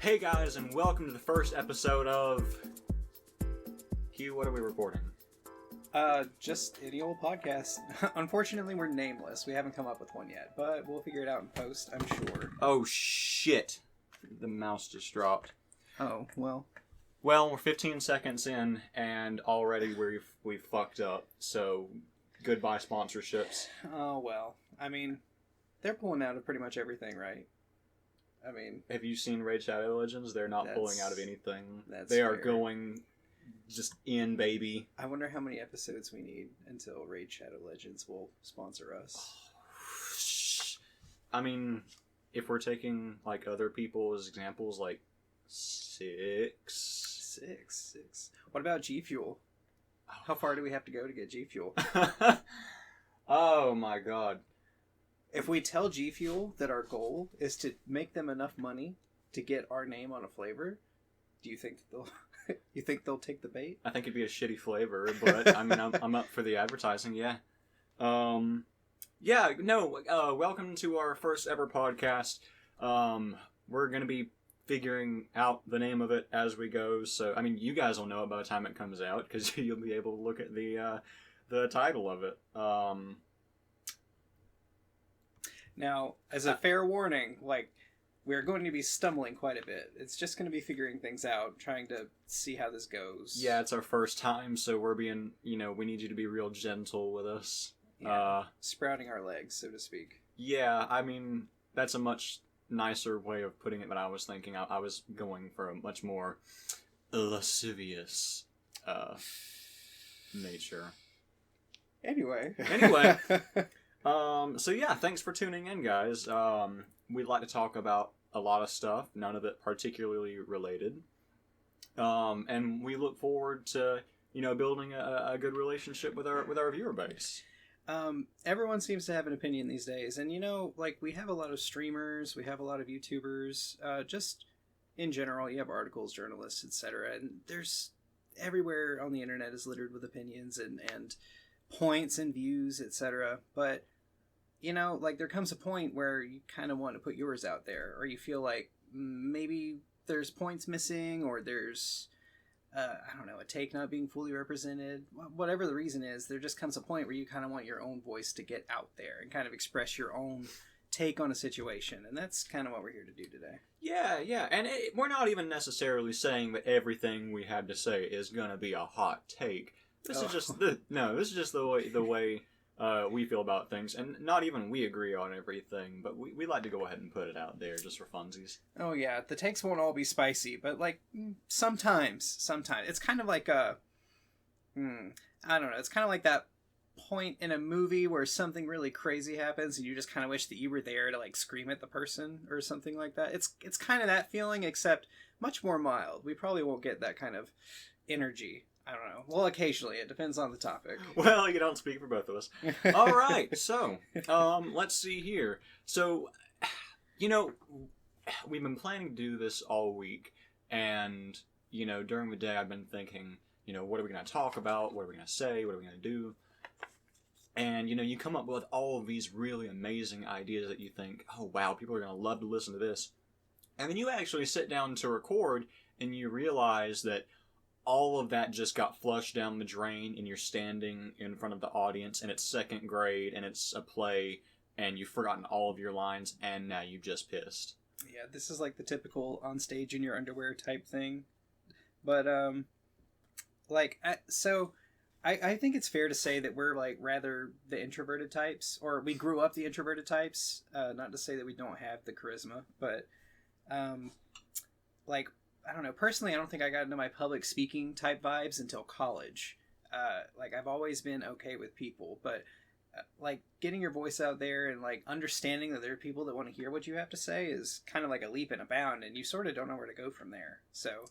Hey guys, and welcome to the first episode of... Hugh, what are we recording? Just any old podcast. Unfortunately, we're nameless. We haven't come up with one yet, but we'll figure it out in post, I'm sure. Oh, shit. The mouse just dropped. Oh, well. Well, we're 15 seconds in, and already we've fucked up, so goodbye sponsorships. Oh, well. I mean, they're pulling out of pretty much everything, right? I mean... Have you seen Raid Shadow Legends? They're not pulling out of anything. They are going just in, baby. I wonder how many episodes we need until Raid Shadow Legends will sponsor us. I mean, if we're taking, like, other people's examples, like, 6. What about G Fuel? How far do we have to go to get G Fuel? Oh my god. If we tell G Fuel that our goal is to make them enough money to get our name on a flavor, do you think they'll take the bait? I think it'd be a shitty flavor, but I mean, I'm up for the advertising. Yeah. Welcome to our first ever podcast. We're gonna be figuring out the name of it as we go. So, I mean, you guys will know it by the time it comes out because you'll be able to look at the title of it. Now, as a fair warning, like, we're going to be stumbling quite a bit. It's just going to be figuring things out, trying to see how this goes. Yeah, it's our first time, so we're being, we need you to be real gentle with us. Yeah, sprouting our legs, so to speak. Yeah, I mean, that's a much nicer way of putting it than I was thinking. I was going for a much more lascivious nature. Anyway. So yeah, thanks for tuning in, guys. We'd like to talk about a lot of stuff, none of it particularly related. And we look forward to, building a good relationship with our viewer base. Everyone seems to have an opinion these days, and we have a lot of streamers, we have a lot of YouTubers, just in general, you have articles, journalists, etc. And there's everywhere on the internet is littered with opinions and points and views, etc. But there comes a point where you kind of want to put yours out there, or you feel like maybe there's points missing, or there's a take not being fully represented. Whatever the reason is, there just comes a point where you kind of want your own voice to get out there and kind of express your own take on a situation, and that's kind of what we're here to do today. Yeah, and we're not even necessarily saying that everything we had to say is gonna be a hot take. This is just the way we feel about things, and not even we agree on everything, but we like to go ahead and put it out there just for funsies. Oh yeah, the takes won't all be spicy, but sometimes it's kind of like I don't know, it's kind of like that point in a movie where something really crazy happens and you just kind of wish that you were there to scream at the person or something like that. It's kind of that feeling, except much more mild. We probably won't get that kind of energy. I don't know. Well, occasionally. It depends on the topic. Well, you don't speak for both of us. All right. So, let's see here. So, we've been planning to do this all week. And, during the day I've been thinking, what are we going to talk about? What are we going to say? What are we going to do? And, you come up with all of these really amazing ideas that you think, oh, wow, people are going to love to listen to this. And then you actually sit down to record and you realize that all of that just got flushed down the drain, and you're standing in front of the audience, and it's second grade, and it's a play, and you've forgotten all of your lines, and now you just pissed. Yeah, this is like the typical on stage in your underwear type thing. But, I think it's fair to say that we're, rather the introverted types, or we grew up the introverted types. Not to say that we don't have the charisma, but, I don't know. Personally, I don't think I got into my public speaking type vibes until college. I've always been okay with people, but getting your voice out there and understanding that there are people that want to hear what you have to say is kind of like a leap and a bound, and you sort of don't know where to go from there. So,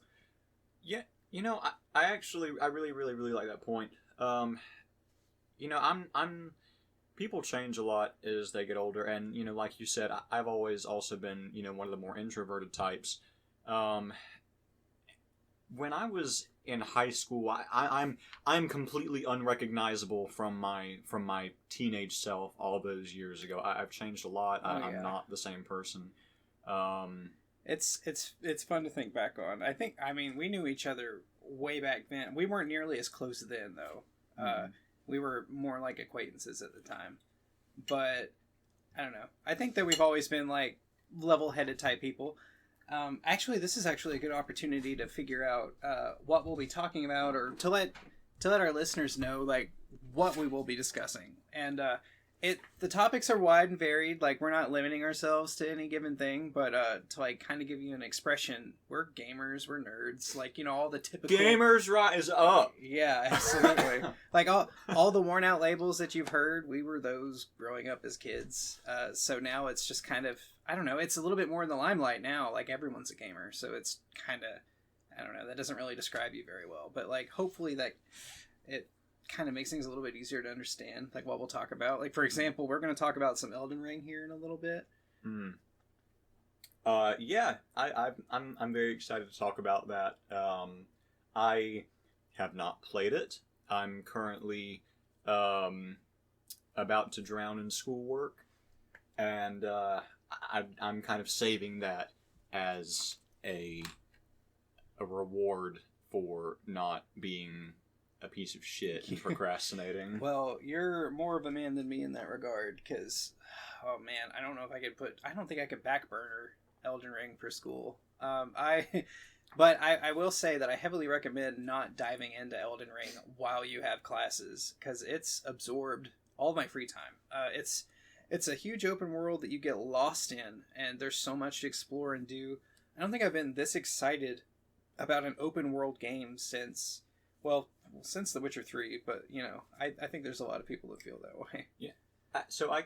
yeah, I really, really, really like that point. People change a lot as they get older, and like you said, I've always also been one of the more introverted types. When I was in high school, I'm completely unrecognizable from my teenage self all those years ago. I've changed a lot. I'm not the same person. It's fun to think back on. I mean, we knew each other way back then. We weren't nearly as close then, though. We were more like acquaintances at the time. But I don't know. I think that we've always been like level-headed type people. Actually, this is actually a good opportunity to figure out what we'll be talking about, or to let our listeners know like what we will be discussing. And the topics are wide and varied. Like, we're not limiting ourselves to any given thing, but to like kind of give you an expression, we're gamers, we're nerds, like, you know, all the typical gamers rise up. Yeah, absolutely. Like all the worn out labels that you've heard, we were those growing up as kids. So now it's just kind of, I don't know, it's a little bit more in the limelight now. Like, everyone's a gamer, so it's kind of, I don't know, that doesn't really describe you very well, but like hopefully that it kind of makes things a little bit easier to understand, like what we'll talk about. Like, for example, we're going to talk about some Elden Ring here in a little bit. Yeah, I'm very excited to talk about that. I have not played it. I'm currently about to drown in schoolwork, and I'm kind of saving that as a reward for not being a piece of shit and procrastinating. Well, you're more of a man than me in that regard, because, oh man, I don't think I could backburner Elden Ring for school. But I will say that I heavily recommend not diving into Elden Ring while you have classes, because it's absorbed all of my free time. It's a huge open world that you get lost in, and there's so much to explore and do. I don't think I've been this excited about an open world game since The Witcher 3, but, you know, I think there's a lot of people that feel that way. Yeah. So I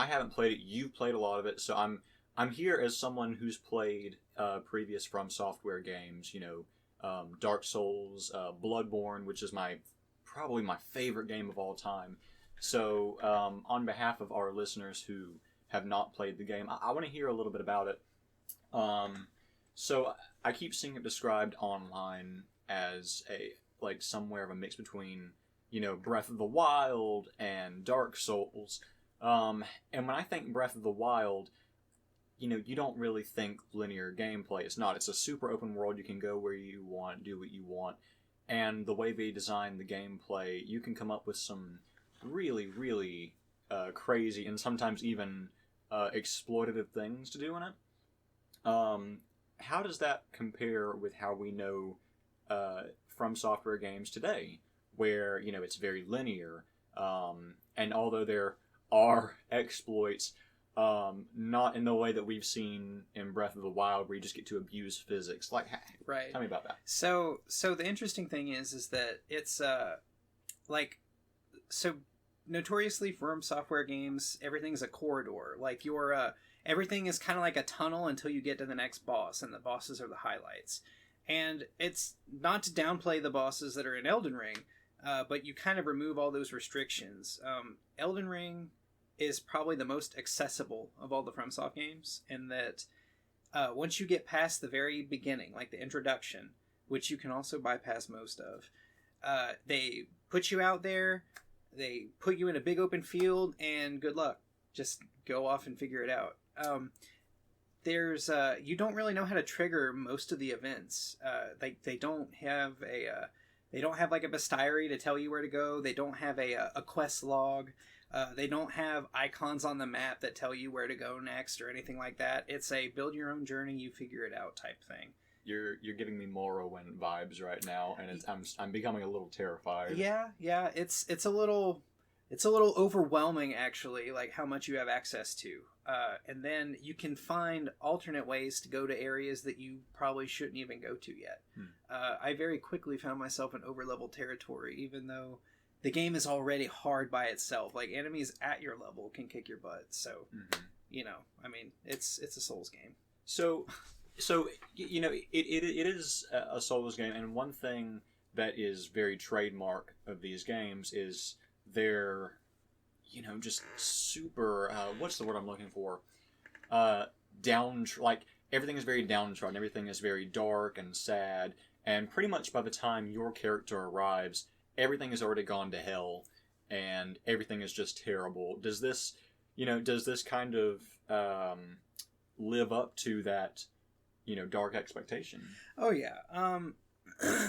haven't played it. You've played a lot of it, so I'm here as someone who's played previous From Software games, you know, Dark Souls, Bloodborne, which is probably my favorite game of all time. So on behalf of our listeners who have not played the game, I want to hear a little bit about it. So I keep seeing it described online as somewhere of a mix between, you know, Breath of the Wild and Dark Souls. And when I think Breath of the Wild, you know, you don't really think linear gameplay. It's not. It's a super open world. You can go where you want, do what you want. And the way they design the gameplay, you can come up with some really, really crazy and sometimes even exploitative things to do in it. How does that compare with how we know From Software games today, where, you know, it's very linear, and although there are exploits, not in the way that we've seen in Breath of the Wild, where you just get to abuse physics. Like, right. Tell me about that. So the interesting thing is that it's notoriously From Software games, everything's a corridor. Like, everything is kind of like a tunnel until you get to the next boss, and the bosses are the highlights. And it's not to downplay the bosses that are in Elden Ring, but you kind of remove all those restrictions. Elden Ring is probably the most accessible of all the FromSoft games, in that once you get past the very beginning, like the introduction, which you can also bypass most of, they put you out there, they put you in a big open field, and good luck. Just go off and figure it out. You don't really know how to trigger most of the events. They don't have like a bestiary to tell you where to go. They don't have a quest log. They don't have icons on the map that tell you where to go next or anything like that. It's a build your own journey, you figure it out type thing. You're giving me Morrowind vibes right now, and I'm becoming a little terrified. Yeah. It's a little overwhelming, actually, like how much you have access to. And then you can find alternate ways to go to areas that you probably shouldn't even go to yet. I very quickly found myself in overleveled territory, even though the game is already hard by itself. Like, enemies at your level can kick your butt. So, you know, I mean, it's a Souls game. So you know, it is a Souls game, and one thing that is very trademark of these games is their, you know, just super, what's the word I'm looking for? Like, everything is very downtrodden, everything is very dark and sad, and pretty much by the time your character arrives, everything has already gone to hell, and everything is just terrible. Does this kind of live up to that dark expectation. Oh yeah.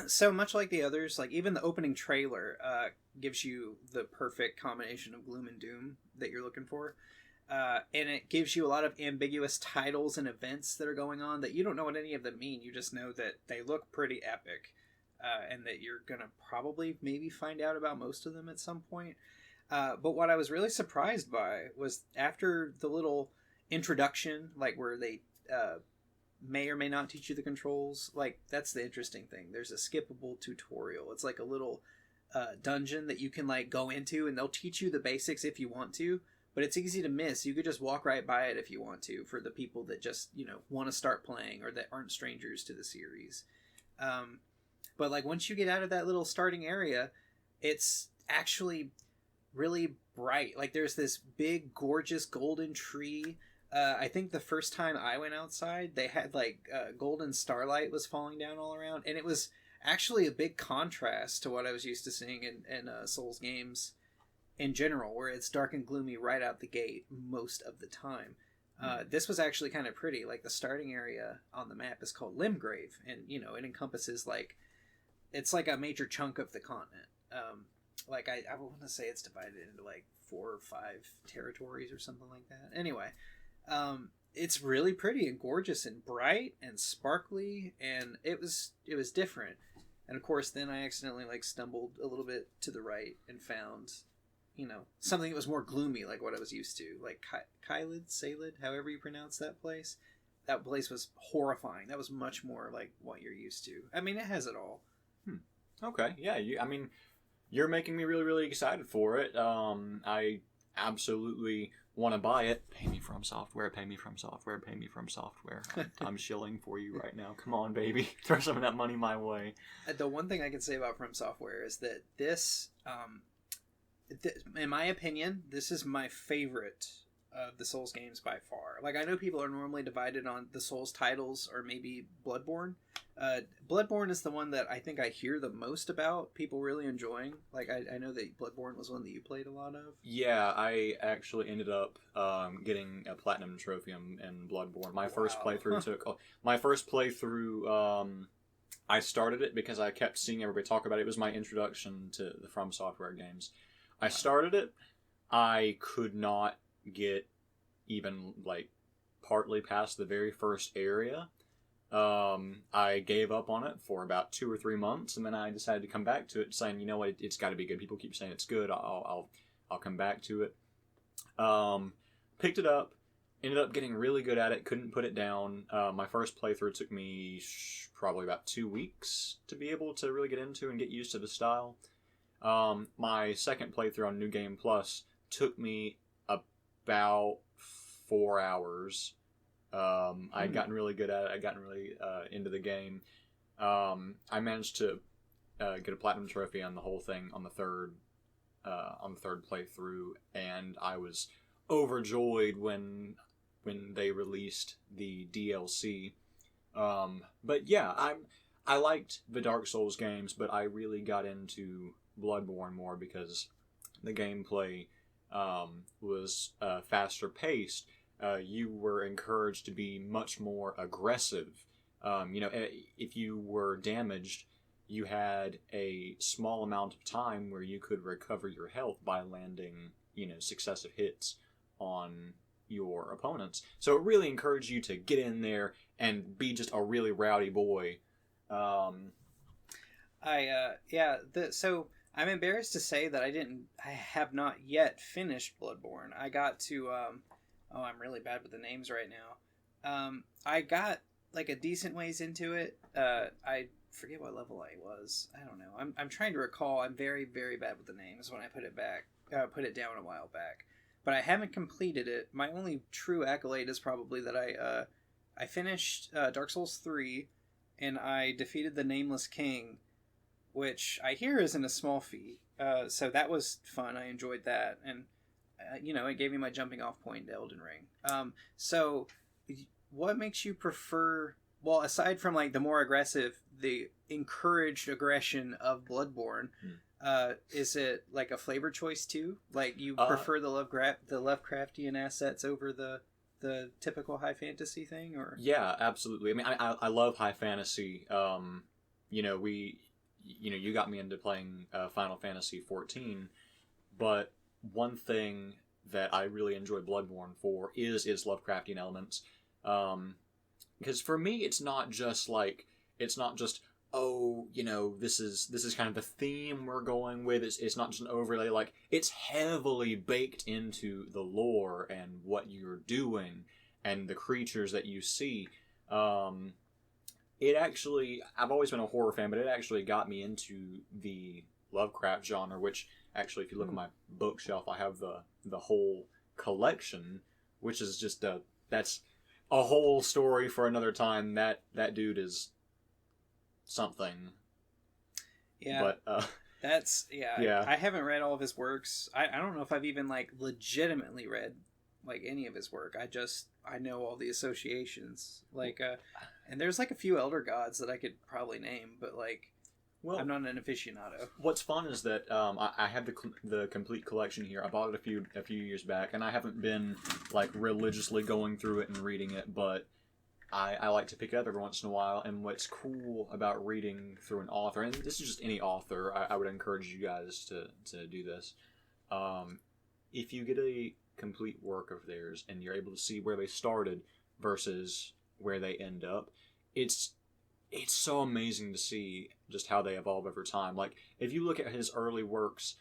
So much like the others, like even the opening trailer gives you the perfect combination of gloom and doom that you're looking for. And it gives you a lot of ambiguous titles and events that are going on that you don't know what any of them mean. You just know that they look pretty epic, and that you're going to probably maybe find out about most of them at some point. But what I was really surprised by was after the little introduction, like where they may or may not teach you the controls. Like, that's the interesting thing. There's a skippable tutorial. It's like a little dungeon that you can like go into, and they'll teach you the basics if you want to. But it's easy to miss. You could just walk right by it if you want to, for the people that just, want to start playing or that aren't strangers to the series. But like once you get out of that little starting area, it's actually really bright. Like there's this big, gorgeous golden tree. I think the first time I went outside, they had like golden starlight was falling down all around. And it was actually a big contrast to what I was used to seeing in Souls games in general, where it's dark and gloomy right out the gate most of the time. This was actually kind of pretty. Like the starting area on the map is called Limgrave, and it encompasses it's like a major chunk of the continent. Like I want to say it's divided into like 4 or 5 territories or something like that. Anyway, it's really pretty and gorgeous and bright and sparkly, and it was different. And of course, then I accidentally stumbled a little bit to the right and found something that was more gloomy, like what I was used to, like Salid, however you pronounce that place. That place was horrifying. That was much more like what you're used to. I mean, it has it all. Okay, yeah. You're making me really, really excited for it. I absolutely want to buy it. Pay me from software. Pay me from software. Pay me from software. I'm shilling for you right now. Come on, baby. Throw some of that money my way. The one thing I can say about From Software is that this, in my opinion, this is my favorite of the Souls games by far. Like, I know people are normally divided on the Souls titles or maybe Bloodborne. Bloodborne is the one that I think I hear the most about people really enjoying. Like, I know that Bloodborne was one that you played a lot of. Yeah, I actually ended up getting a platinum trophy in Bloodborne. My first playthrough, I started it because I kept seeing everybody talk about it. It was my introduction to the From Software games. I started it. I could not get even partly past the very first area. I gave up on it for about 2 or 3 months, and then I decided to come back to it, saying, you know what, it's got to be good. People keep saying it's good. I'll come back to it. Picked it up. Ended up getting really good at it. Couldn't put it down. My first playthrough took me probably about 2 weeks to be able to really get into and get used to the style. My second playthrough on New Game Plus took me about 4 hours. I'd gotten really good at it. I'd gotten really into the game. I managed to get a platinum trophy on the whole thing on the third playthrough, and I was overjoyed when they released the DLC. But yeah, I liked the Dark Souls games, but I really got into Bloodborne more because the gameplay was faster paced. You were encouraged to be much more aggressive. If you were damaged, you had a small amount of time where you could recover your health by landing, successive hits on your opponents. So it really encouraged you to get in there and be just a really rowdy boy. So I'm embarrassed to say that I have not yet finished Bloodborne. I got to, I'm really bad with the names right now. I got a decent ways into it. I forget what level I was. I don't know. I'm trying to recall. I'm very, very bad with the names when I put it down a while back. But I haven't completed it. My only true accolade is probably that I finished Dark Souls 3, and I defeated the Nameless King, which I hear isn't a small feat. So that was fun. I enjoyed that. And, it gave me my jumping off point to Elden Ring. So what makes you prefer, well, aside from the more aggressive, the encouraged aggression of Bloodborne, is it a flavor choice too? You prefer the Lovecraftian assets over the the typical high fantasy thing, or? Yeah, absolutely. I mean, I love high fantasy. You know, you got me into playing Final Fantasy 14, but one thing that I really enjoy Bloodborne for is its Lovecraftian elements. Because for me, it's not just oh, you know, this is kind of the theme we're going with. It's not just an overlay. Like, it's heavily baked into the lore and what you're doing and the creatures that you see. It actually, I've always been a horror fan, but it actually got me into the Lovecraft genre, which actually, if you look at my bookshelf, I have the whole collection, which is just that's a whole story for another time. That dude is something. Yeah. But yeah. I haven't read all of his works. I don't know if I've even like legitimately read like any of his work. I know all the associations. Like and there's like a few elder gods that I could probably name, but like, well, I'm not an aficionado. What's fun is that I have the complete collection here. I bought it a few years back, and I haven't been like religiously going through it and reading it, but I like to pick it up every once in a while. And what's cool about reading through an author, and this is just any author, I would encourage you guys to do this. If you get a complete work of theirs and you're able to see where they started versus where they end up, it's so amazing to see just how they evolve over time. Like, if you look at his early works,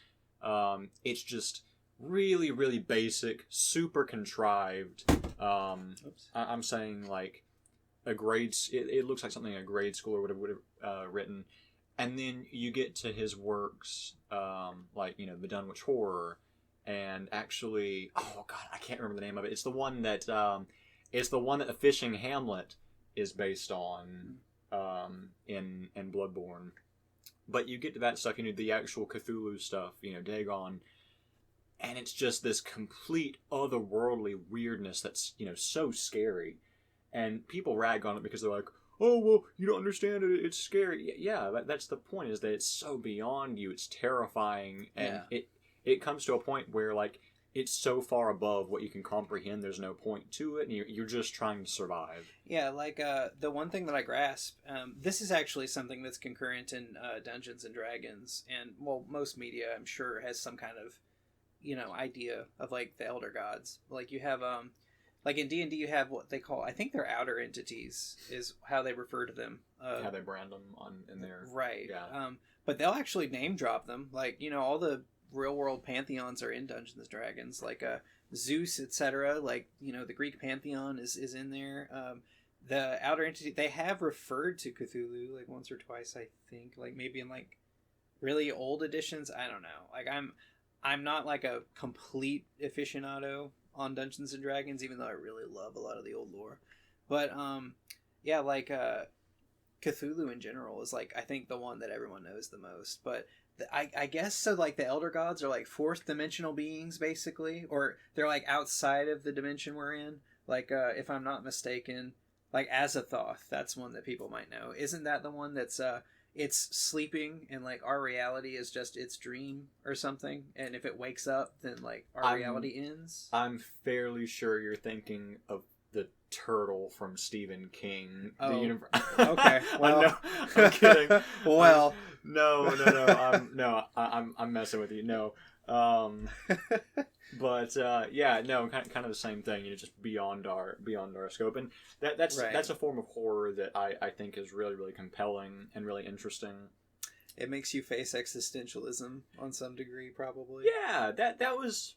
it's just really, really basic, super contrived. I'm saying like it looks like something a grade schooler would have written. And then you get to his works, like, you know, the Dunwich Horror, and actually, oh god, I can't remember the name of it. It's the one that the Fishing Hamlet is based on, in Bloodborne. But you get to that stuff, you know, the actual Cthulhu stuff, you know, Dagon, and it's just this complete otherworldly weirdness that's, you know, so scary. And people rag on it because they're like, oh, well, you don't understand it, it's scary. Yeah, that's the point, is that it's so beyond you, it's terrifying, and it comes to a point where, like, it's so far above what you can comprehend, there's no point to it, and you're just trying to survive. Yeah, like, the one thing that I grasp, this is actually something that's concurrent in Dungeons and Dragons, and, well, most media, I'm sure, has some kind of, you know, idea of, like, the Elder Gods. Like, you have, like, in D&D, you have what they call, I think they're outer entities, is how they refer to them. How they brand them in there. Right. Yeah. But they'll actually name drop them. Like, you know, all the real world pantheons are in Dungeons and Dragons, like Zeus, etc. Like, you know, the Greek pantheon is in there. The outer entity, they have referred to Cthulhu like once or twice, I think, like maybe in like really old editions. I don't know. Like, I'm not like a complete aficionado on Dungeons and Dragons, even though I really love a lot of the old lore. But yeah, like Cthulhu in general is like, I think, the one that everyone knows the most. But I guess so, like, the Elder Gods are like fourth dimensional beings, basically, or they're like outside of the dimension we're in. Like, if I'm not mistaken, like Azathoth, that's one that people might know. Isn't that the one that's it's sleeping and like our reality is just its dream or something, and if it wakes up, then like our reality ends? I'm fairly sure you're thinking of the turtle from Stephen King. Oh, okay. Well, I'm kidding. Well, no. I'm messing with you. No. But yeah, no, kind of the same thing. You know, just beyond our scope, and that's a form of horror that I think is really, really compelling and really interesting. It makes you face existentialism on some degree, probably. Yeah, that was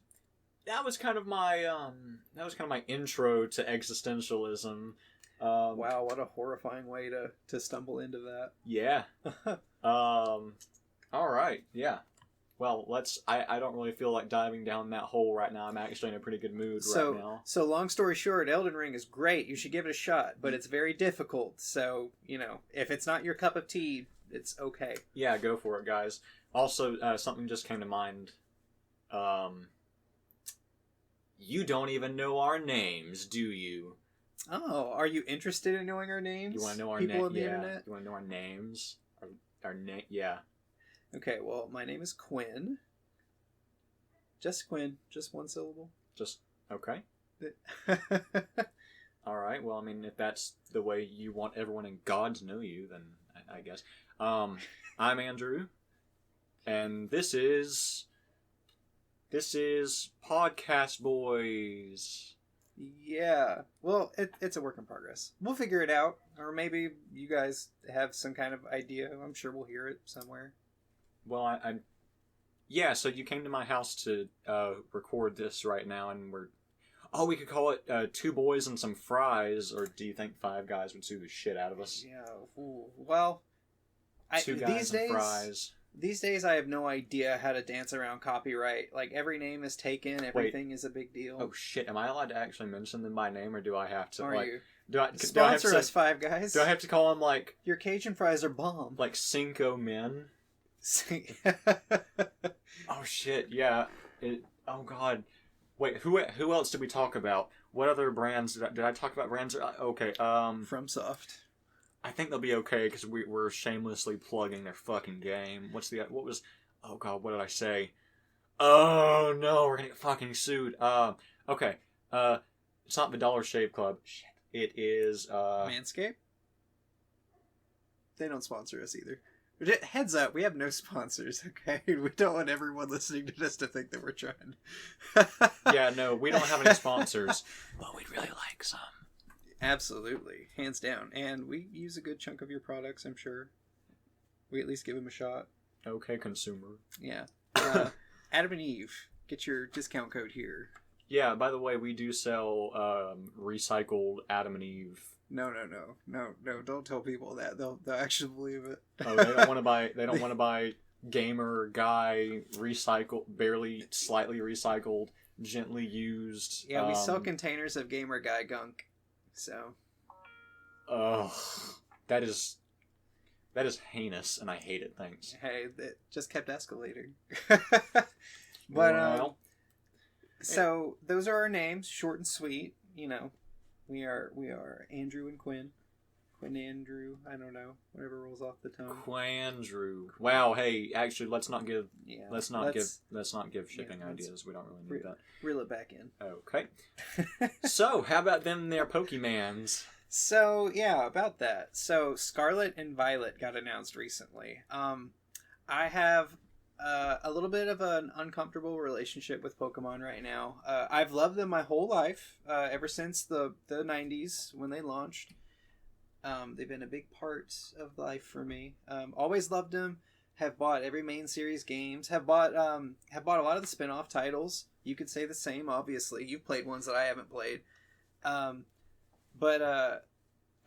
kind of my intro to existentialism. Wow, what a horrifying way to stumble into that. Yeah. All right. Yeah. Well, I don't really feel like diving down that hole right now. I'm actually in a pretty good mood right now. So long story short, Elden Ring is great. You should give it a shot, but it's very difficult. So, you know, if it's not your cup of tea, it's okay. Yeah, go for it, guys. Also, something just came to mind. You don't even know our names, do you? Oh, are you interested in knowing our names? You want to know our people on the internet? You want to know our names? Our name? Yeah. Okay, well, my name is Quinn. Just Quinn. Just one syllable. Just, okay. All right. Well, I mean, if that's the way you want everyone in God to know you, then I guess. I'm Andrew, and this is Podcast Boys. Yeah. Well, it's a work in progress. We'll figure it out, or maybe you guys have some kind of idea. I'm sure we'll hear it somewhere. Well, yeah. So you came to my house to record this right now, and we could call it Two Boys and Some Fries, or do you think Five Guys would sue the shit out of us? Yeah. Ooh. Well, Two Guys and Fries. These days, I have no idea how to dance around copyright. Like, every name is taken. Everything is a big deal. Oh shit! Am I allowed to actually mention them by name, or do I have to? Are you? Sponsor us, Five Guys. Do I have to call them like your Cajun fries are bomb? Like Cinco Men? Oh shit! Yeah. Oh god. Wait. Who else did we talk about? What other brands did I talk about? Brands? Okay. FromSoft. I think they'll be okay because we're shamelessly plugging their fucking game. Oh god, what did I say? Oh no, we're gonna get fucking sued. Okay. It's not the Dollar Shave Club. Shit. It is, Manscaped? They don't sponsor us either. Heads up, we have no sponsors, okay? We don't want everyone listening to this to think that we're trying. Yeah, no, we don't have any sponsors, but we'd really like some. Absolutely, hands down. And we use a good chunk of your products, I'm sure. We at least give them a shot. Okay, consumer. Yeah. Adam and Eve, get your discount code here. Yeah, by the way, we do sell recycled Adam and Eve. No, don't tell people that. They'll actually believe it. Oh, they don't want to buy gamer guy barely slightly recycled, gently used. Yeah, we sell containers of gamer guy gunk. So, that is heinous, and I hate it. Thanks. Hey, it just kept escalating. But so those are our names, short and sweet. You know, we are Andrew and Quinn. Quinn Andrew. I don't know, whatever rolls off the tongue. Quandrew. Wow. Hey, actually, let's not give shipping yeah, ideas. We don't really need that. Reel it back in. Okay. So, how about them their Pokemans? So, yeah, about that. So, Scarlet and Violet got announced recently. I have a little bit of an uncomfortable relationship with Pokemon right now. I've loved them my whole life, ever since the 90s when they launched. They've been a big part of life for me. Always loved them. Have bought every main series games. Have bought a lot of the spin-off titles. You could say the same, obviously. You've played ones that I haven't played. But I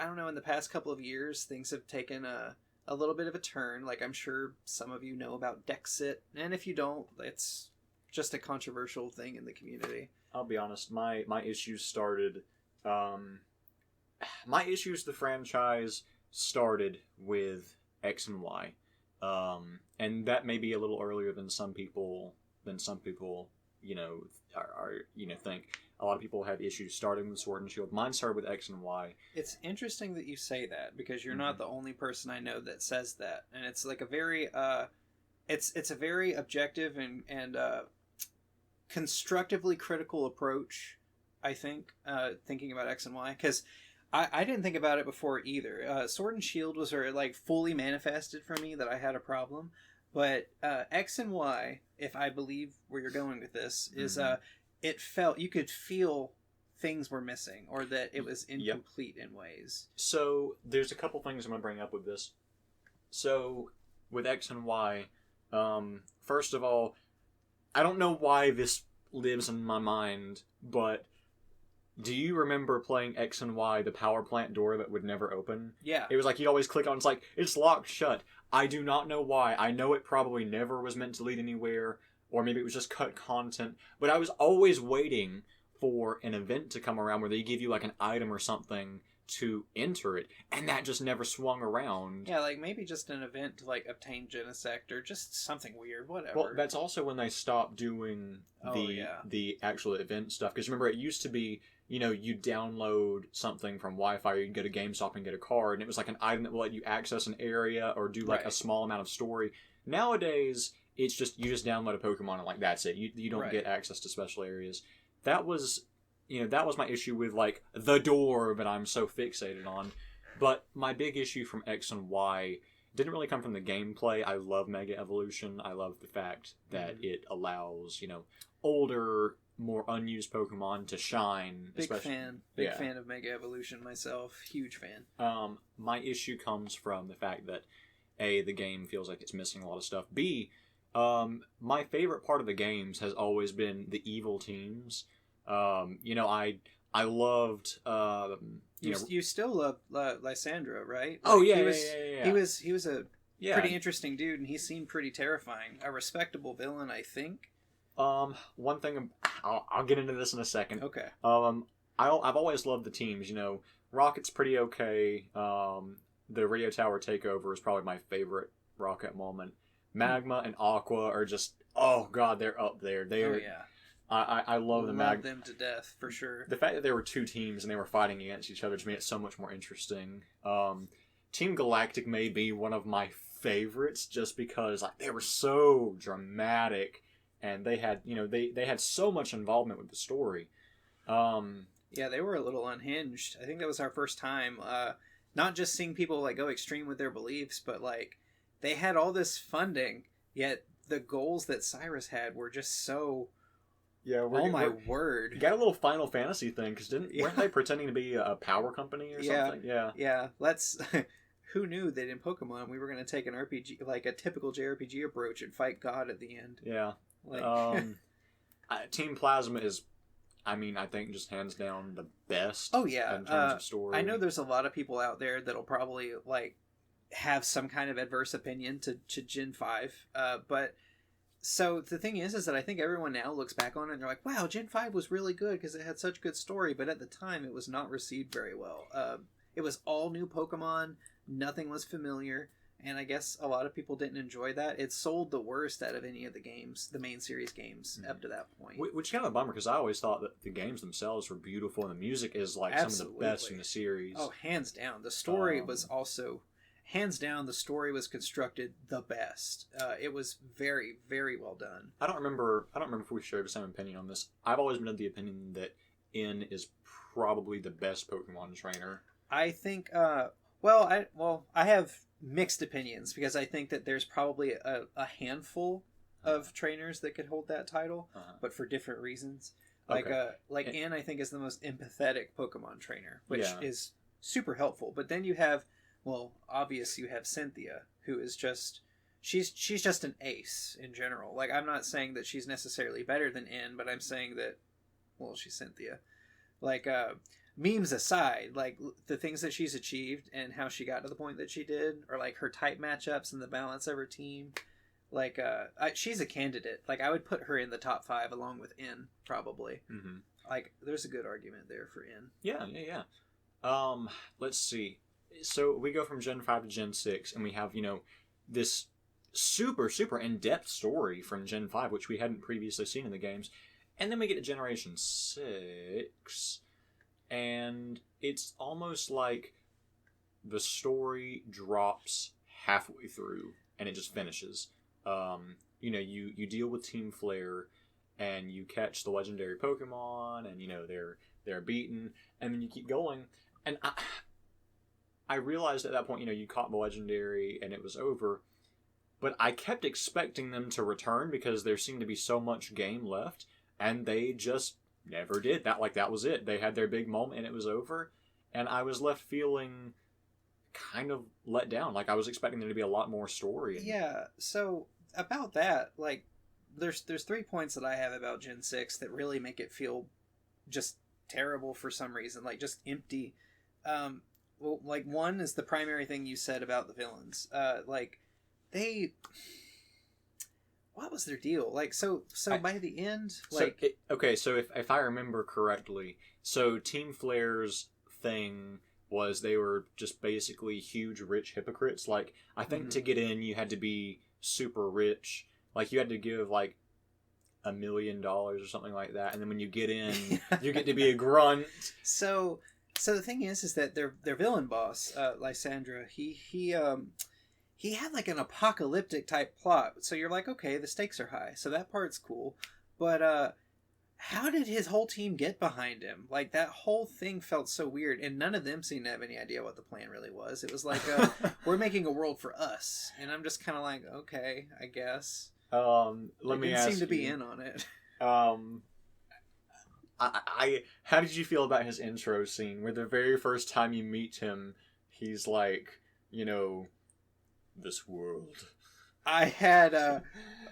don't know, in the past couple of years, things have taken a little bit of a turn. Like, I'm sure some of you know about Dexit. And if you don't, it's just a controversial thing in the community. I'll be honest, my issues started... my issues with the franchise started with X and Y. And that may be a little earlier than some people, you know, think. A lot of people have issues starting with Sword and Shield. Mine started with X and Y. It's interesting that you say that, because you're not the only person I know that says that. And it's like a very, it's a very objective and constructively critical approach, I think, thinking about X and Y. Because I didn't think about it before either. Sword and Shield was like fully manifested for me that I had a problem. But X and Y, if I believe where you're going with this, is it felt, you could feel things were missing, or that it was incomplete in ways. So there's a couple things I'm going to bring up with this. So with X and Y, first of all, I don't know why this lives in my mind, but do you remember playing X and Y, the power plant door that would never open? Yeah. It was like you'd always click on, it's like, it's locked shut. I do not know why. I know it probably never was meant to lead anywhere, or maybe it was just cut content, but I was always waiting for an event to come around where they give you like an item or something to enter it, and that just never swung around. Yeah, like maybe just an event to like obtain Genesect or just something weird, whatever. Well, that's also when they stopped doing the actual event stuff, because remember, it used to be, you know, you download something from Wi-Fi, or you can go to GameStop and get a card, and it was like an item that will let you access an area or do like a small amount of story. Nowadays, it's just, you just download a Pokemon and like that's it. You don't get access to special areas. That was, that was my issue with, like, the door that I'm so fixated on. But my big issue from X and Y didn't really come from the gameplay. I love Mega Evolution. I love the fact that it allows, older, more unused Pokemon to shine. Big fan of Mega Evolution myself. Huge fan. My issue comes from the fact that A, the game feels like it's missing a lot of stuff. B, my favorite part of the games has always been the evil teams. I loved. You still love Lysandra, right? Oh yeah, He was a yeah. pretty interesting dude, and he seemed pretty terrifying. A respectable villain, I think. One thing I'll get into this in a second. Okay. I've always loved the teams. Rocket's pretty okay. The Radio Tower takeover is probably my favorite Rocket moment. Magma and Aqua are just, oh god, they're up there. Oh yeah. I love the Love them to death for sure. The fact that there were two teams and they were fighting against each other just made it so much more interesting. Team Galactic may be one of my favorites just because they were so dramatic and they had they had so much involvement with the story. Yeah, they were a little unhinged. I think that was our first time not just seeing people go extreme with their beliefs, but they had all this funding, yet the goals that Cyrus had were just so. Yeah, word! You got a little Final Fantasy thing because weren't they pretending to be a power company or something? Yeah. Let's. Who knew that in Pokemon we were going to take an RPG, a typical JRPG approach, and fight God at the end? Yeah. Team Plasma is, I think, just hands down the best. Oh yeah. In terms of story. I know there's a lot of people out there that'll probably have some kind of adverse opinion to Gen 5, but. So the thing is that I think everyone now looks back on it and they're like, wow, Gen 5 was really good because it had such good story, but at the time it was not received very well. It was all new Pokemon, nothing was familiar, and I guess a lot of people didn't enjoy that. It sold the worst out of any of the games, the main series games, up to that point. Which is kind of a bummer because I always thought that the games themselves were beautiful and the music is some of the best in the series. Oh, hands down. The story was also... Hands down, the story was constructed the best. It was very, very well done. I don't remember if we shared the same opinion on this. I've always been of the opinion that N is probably the best Pokemon trainer. I think. I have mixed opinions because I think that there's probably a handful of trainers that could hold that title, but for different reasons. N, I think, is the most empathetic Pokemon trainer, which is super helpful. But then you have. Well, obviously you have Cynthia, who is just... She's just an ace in general. I'm not saying that she's necessarily better than N, but I'm saying that... Well, she's Cynthia. Memes aside, the things that she's achieved and how she got to the point that she did, or, her type matchups and the balance of her team, she's a candidate. I would put her in the top 5 along with N, probably. Mm-hmm. There's a good argument there for N. Yeah. Let's see. So we go from Gen 5 to Gen 6, and we have, this super, super in-depth story from Gen 5, which we hadn't previously seen in the games. And then we get to Generation 6, and it's almost like the story drops halfway through, and it just finishes. You deal with Team Flare, and you catch the legendary Pokemon, and, they're beaten, and then you keep going. And I realized at that point, you caught the legendary and it was over, but I kept expecting them to return because there seemed to be so much game left, and they just never did. That was it. They had their big moment and it was over, and I was left feeling kind of let down. I was expecting there to be a lot more story. Yeah, so about that, there's 3 points that I have about Gen 6 that really make it feel just terrible for some reason, just empty. Well, one is the primary thing you said about the villains. What was their deal? By the end, So if I remember correctly, so Team Flare's thing was they were just basically huge rich hypocrites. I think to get in, you had to be super rich. You had to give $1 million or something like that, and then when you get in, you get to be a grunt. So the thing is that their villain boss, Lysandra, he had an apocalyptic type plot. So you're okay, the stakes are high. So that part's cool. But how did his whole team get behind him? Like, that whole thing felt so weird, and none of them seemed to have any idea what the plan really was. It was like, we're making a world for us, and I'm just kind of like, okay, I guess. Let me ask you. Seem to be in on it. How did you feel about his intro scene, where the very first time you meet him, he's like, this world. I had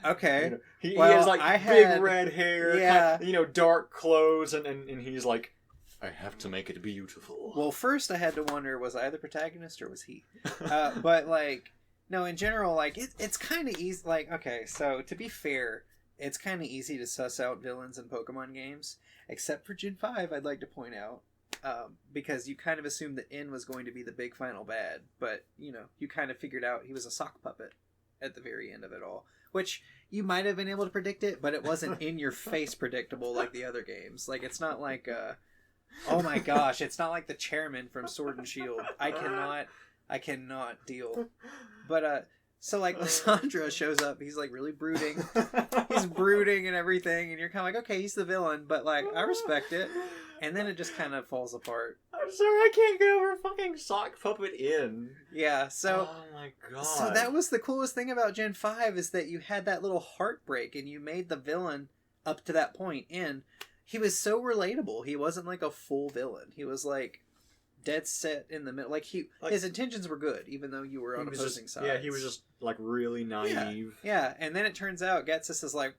okay. He has like big red hair, yeah, kind of, dark clothes, and he's like, I have to make it beautiful. Well, first I had to wonder, was I the protagonist or was he? But like, no, in general, like it's kind of easy. Like, okay, so to be fair, it's kind of easy to suss out villains in Pokemon games, except for Gen 5. I'd like to point out. Because you kind of assumed that N was going to be the big final bad, but you kind of figured out he was a sock puppet at the very end of it all, which you might have been able to predict it, but it wasn't in your face predictable like the other games. Like, it's not like oh my gosh, it's not like the chairman from Sword and Shield. I cannot deal. But so like Lysandra shows up, he's like really brooding. He's brooding and everything, and you're kind of like, okay, he's the villain, but like I respect it. And then it just kind of falls apart. I'm sorry, I can't get over fucking sock puppet in. Yeah, so... Oh my god. So that was the coolest thing about Gen 5, is that you had that little heartbreak, and you made the villain, up to that point, in. He was so relatable. He wasn't like a full villain. He was like dead set in the middle. Like, his intentions were good, even though you were on opposing sides. Yeah, he was just like really naive. Yeah, and then it turns out Getsus is like,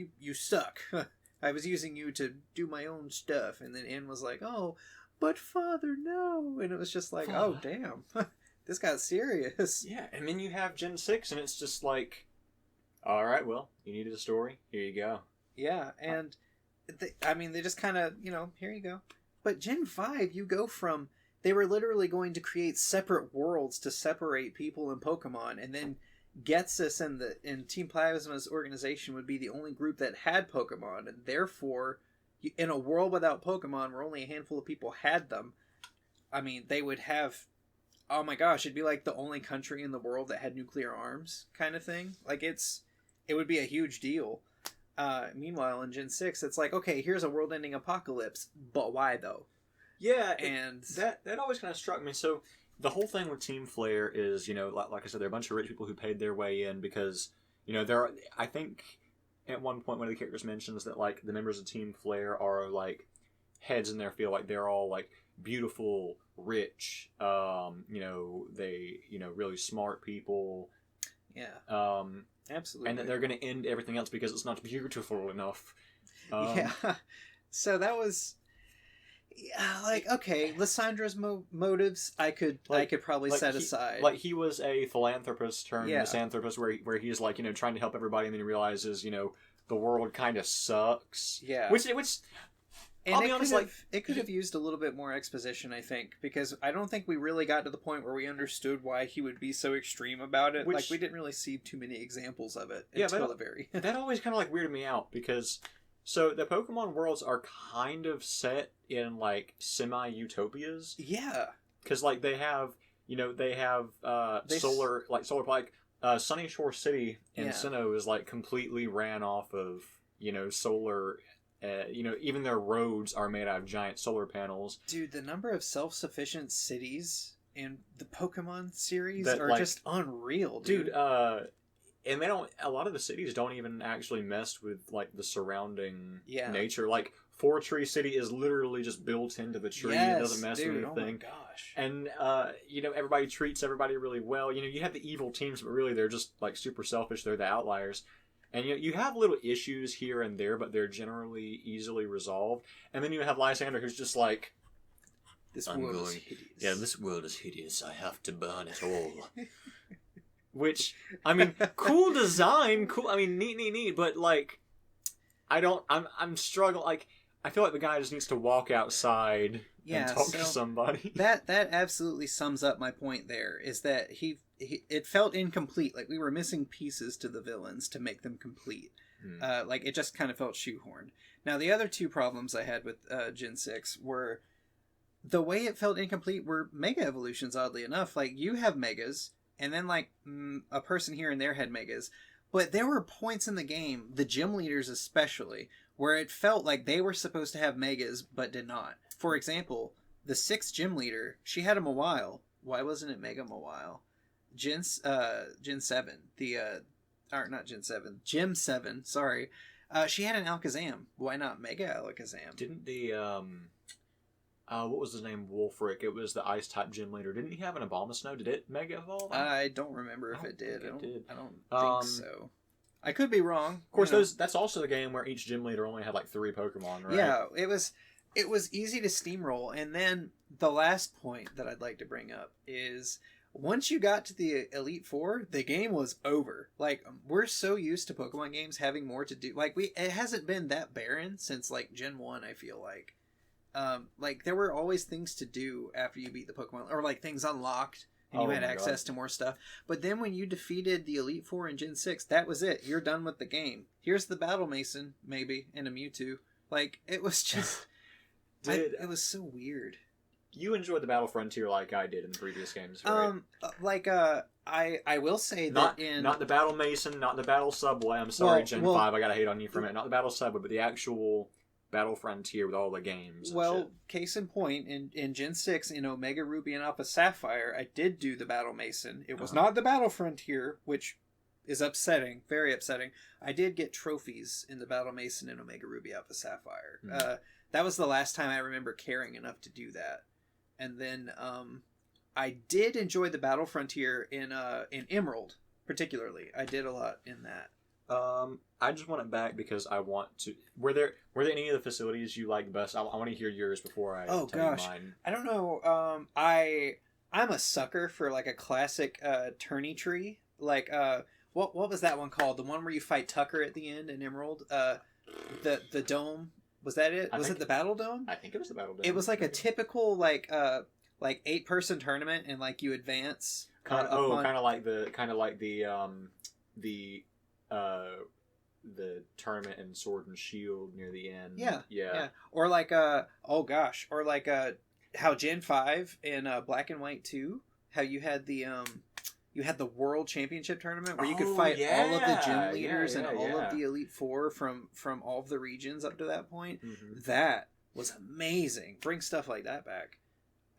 you suck. I was using you to do my own stuff. And then N was like, oh, but father, no. And it was just like, oh, damn. This got serious. Yeah, and then you have Gen 6, and it's just like, all right, well, you needed a story. Here you go. Yeah, and they just kind of, here you go. But Gen 5, you go from, they were literally going to create separate worlds to separate people in Pokemon, and then Getsus and Team Plasma's organization would be the only group that had Pokemon, and therefore, in a world without Pokemon, where only a handful of people had them, I mean, they would have, oh my gosh, it'd be like the only country in the world that had nuclear arms, kind of thing. Like, it would be a huge deal. Meanwhile, in Gen 6, it's like, okay, here's a world-ending apocalypse, but why, though? Yeah, and that always kind of struck me. So, the whole thing with Team Flare is, like I said, there are a bunch of rich people who paid their way in because, there are, I think, at one point, one of the characters mentions that, like, the members of Team Flare are, like, heads in their field. Like, they're all, like, beautiful, rich, they, really smart people. Yeah. Absolutely. And that they're going to end everything else because it's not beautiful enough. Yeah. So that was... Yeah, like, okay, Lysandra's motives, I could probably set aside. Like, he was a philanthropist turned misanthropist where he's, like, trying to help everybody, and then he realizes, the world kind of sucks. Yeah. Which and I'll be honest, it could have used a little bit more exposition, I think, because I don't think we really got to the point where we understood why he would be so extreme about it. Like, we didn't really see too many examples of it until the very... That always kind of, like, weirded me out, because... So, the Pokemon worlds are kind of set in, like, semi-utopias. Yeah. Because, like, they have solar, Sunny Shore City in Sinnoh is, like, completely ran off of, solar... even their roads are made out of giant solar panels. Dude, the number of self-sufficient cities in the Pokemon series are just unreal, dude. And a lot of the cities don't even actually mess with, like, the surrounding nature. Like, Four Tree City is literally just built into the tree. It doesn't mess with anything. Oh my gosh. And, everybody treats everybody really well. You have the evil teams, but really they're just, like, super selfish. They're the outliers. And you have little issues here and there, but they're generally easily resolved. And then you have Lysander, who's just like, this world is hideous. Yeah, this world is hideous. I have to burn it all. Which, I mean, cool design, cool. I mean, neat. But like, I'm struggling. Like, I feel like the guy just needs to walk outside and talk to somebody. That absolutely sums up my point. There is that it felt incomplete. Like, we were missing pieces to the villains to make them complete. Like, it just kind of felt shoehorned. Now, the other two problems I had with Gen 6 were the way it felt incomplete were Mega Evolutions, oddly enough. Like, you have Megas, and then, like, a person here and there had Megas. But there were points in the game, the gym leaders especially, where it felt like they were supposed to have megas but did not. For example, the 6th gym leader, she had a Mawile. Why wasn't it Mega Mawile? Gen 7, not Gen 7, Gym 7, sorry. She had an Alakazam. Why not Mega Alakazam? Didn't the what was his name? Wolfric. It was the ice type gym leader. Didn't he have an Abomasnow? Did it Mega Evolve? I don't remember if it did. I don't think so. I could be wrong. Of course, that's also the game where each gym leader only had like 3 Pokemon, right? Yeah, it was easy to steamroll. And then the last point that I'd like to bring up is once you got to the Elite Four, the game was over. Like, we're so used to Pokemon games having more to do. Like, it hasn't been that barren since like Gen 1, I feel like. Like there were always things to do after you beat the Pokemon, or like things unlocked and you had access to more stuff. But then when you defeated the Elite Four in Gen 6, that was it. You're done with the game. Here's the Battle Mason, maybe, and a Mewtwo. Like, it was just... it was so weird. You enjoyed the Battle Frontier like I did in the previous games, right? I will say that not the Battle Mason, not the Battle Subway. I'm sorry, Gen 5, I gotta hate on you for a minute. Not the Battle Subway, but the actual Battle Frontier with all the games. Well, case in point, in Gen 6, in Omega Ruby and Alpha Sapphire, I did do the Battle Mason. It was not the Battle Frontier, which is upsetting, very upsetting. I did get trophies in the Battle Mason in Omega Ruby Alpha Sapphire. That was the last time I remember caring enough to do that. And then I did enjoy the Battle Frontier in Emerald, particularly. I did a lot in that. I just want it back because I want to. Were there any of the facilities you like best? I want to hear yours before I tell you mine. I don't know. I'm a sucker for like a classic tourney tree. Like what was that one called? The one where you fight Tucker at the end in Emerald. The dome. Was that it? Was it the Battle Dome? I think it was the Battle Dome. It was like a typical like 8-person tournament, and like you advance. Kind of like the tournament in Sword and Shield near the end. Yeah. Or like how Gen 5 in Black and White 2, how you had the World Championship tournament where you could fight all of the gym leaders and all of the Elite Four from all of the regions up to that point. Mm-hmm. That was amazing. Bring stuff like that back.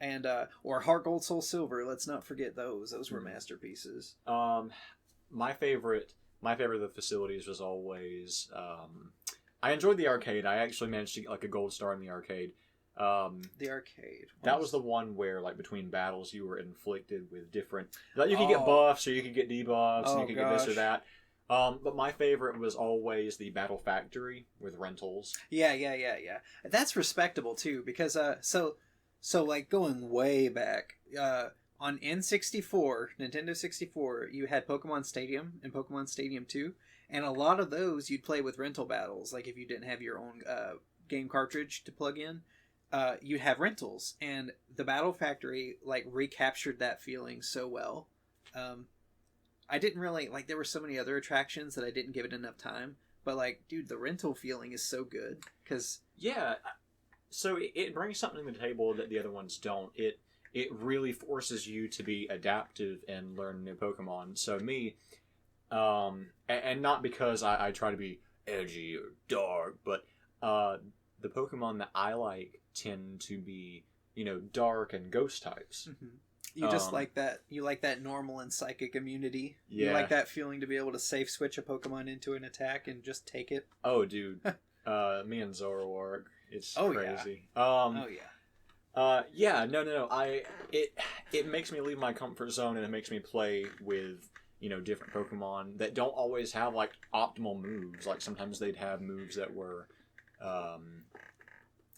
And or Heart Gold Soul Silver, let's not forget those. Those were masterpieces. My favorite of the facilities was always I enjoyed the arcade. I actually managed to get like a gold star in the arcade. The arcade. That was the one where like between battles you were inflicted with different, like you could get buffs or you could get debuffs and you could get this or that. But my favorite was always the Battle Factory with rentals. Yeah. That's respectable too, because so like going way back, on N64, Nintendo 64, you had Pokemon Stadium and Pokemon Stadium 2, and a lot of those you'd play with rental battles. Like if you didn't have your own game cartridge to plug in, you'd have rentals, and the Battle Factory like recaptured that feeling so well. I didn't really like. There were so many other attractions that I didn't give it enough time. But like, dude, the rental feeling is so good because so it brings something to the table that the other ones don't. It really forces you to be adaptive and learn new Pokemon. So me, and not because I try to be edgy or dark, but the Pokemon that I like tend to be, dark and ghost types. Mm-hmm. You just like that. You like that normal and psychic immunity. Yeah. You like that feeling to be able to safe switch a Pokemon into an attack and just take it. Oh, dude. Me and Zoroark. It's crazy. Yeah. No. It makes me leave my comfort zone, and it makes me play with, different Pokemon that don't always have like optimal moves. Like sometimes they'd have moves that were,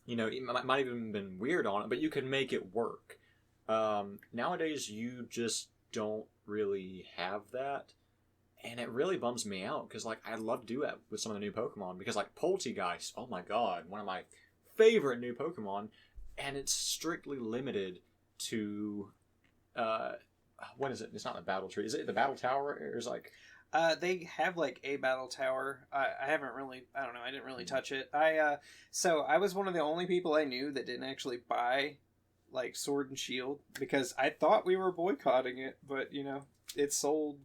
it might have even been weird on it, but you could make it work. Nowadays you just don't really have that, and it really bums me out because like I'd love to do that with some of the new Pokemon, because like Poltegeist, oh my god, one of my favorite new Pokemon, and it's strictly limited to what is it? It's not the battle tree. Is it the battle tower? Or is like they have like a battle tower. I haven't really. I don't know. I didn't really touch it. So I was one of the only people I knew that didn't actually buy like Sword and Shield, because I thought we were boycotting it, but it sold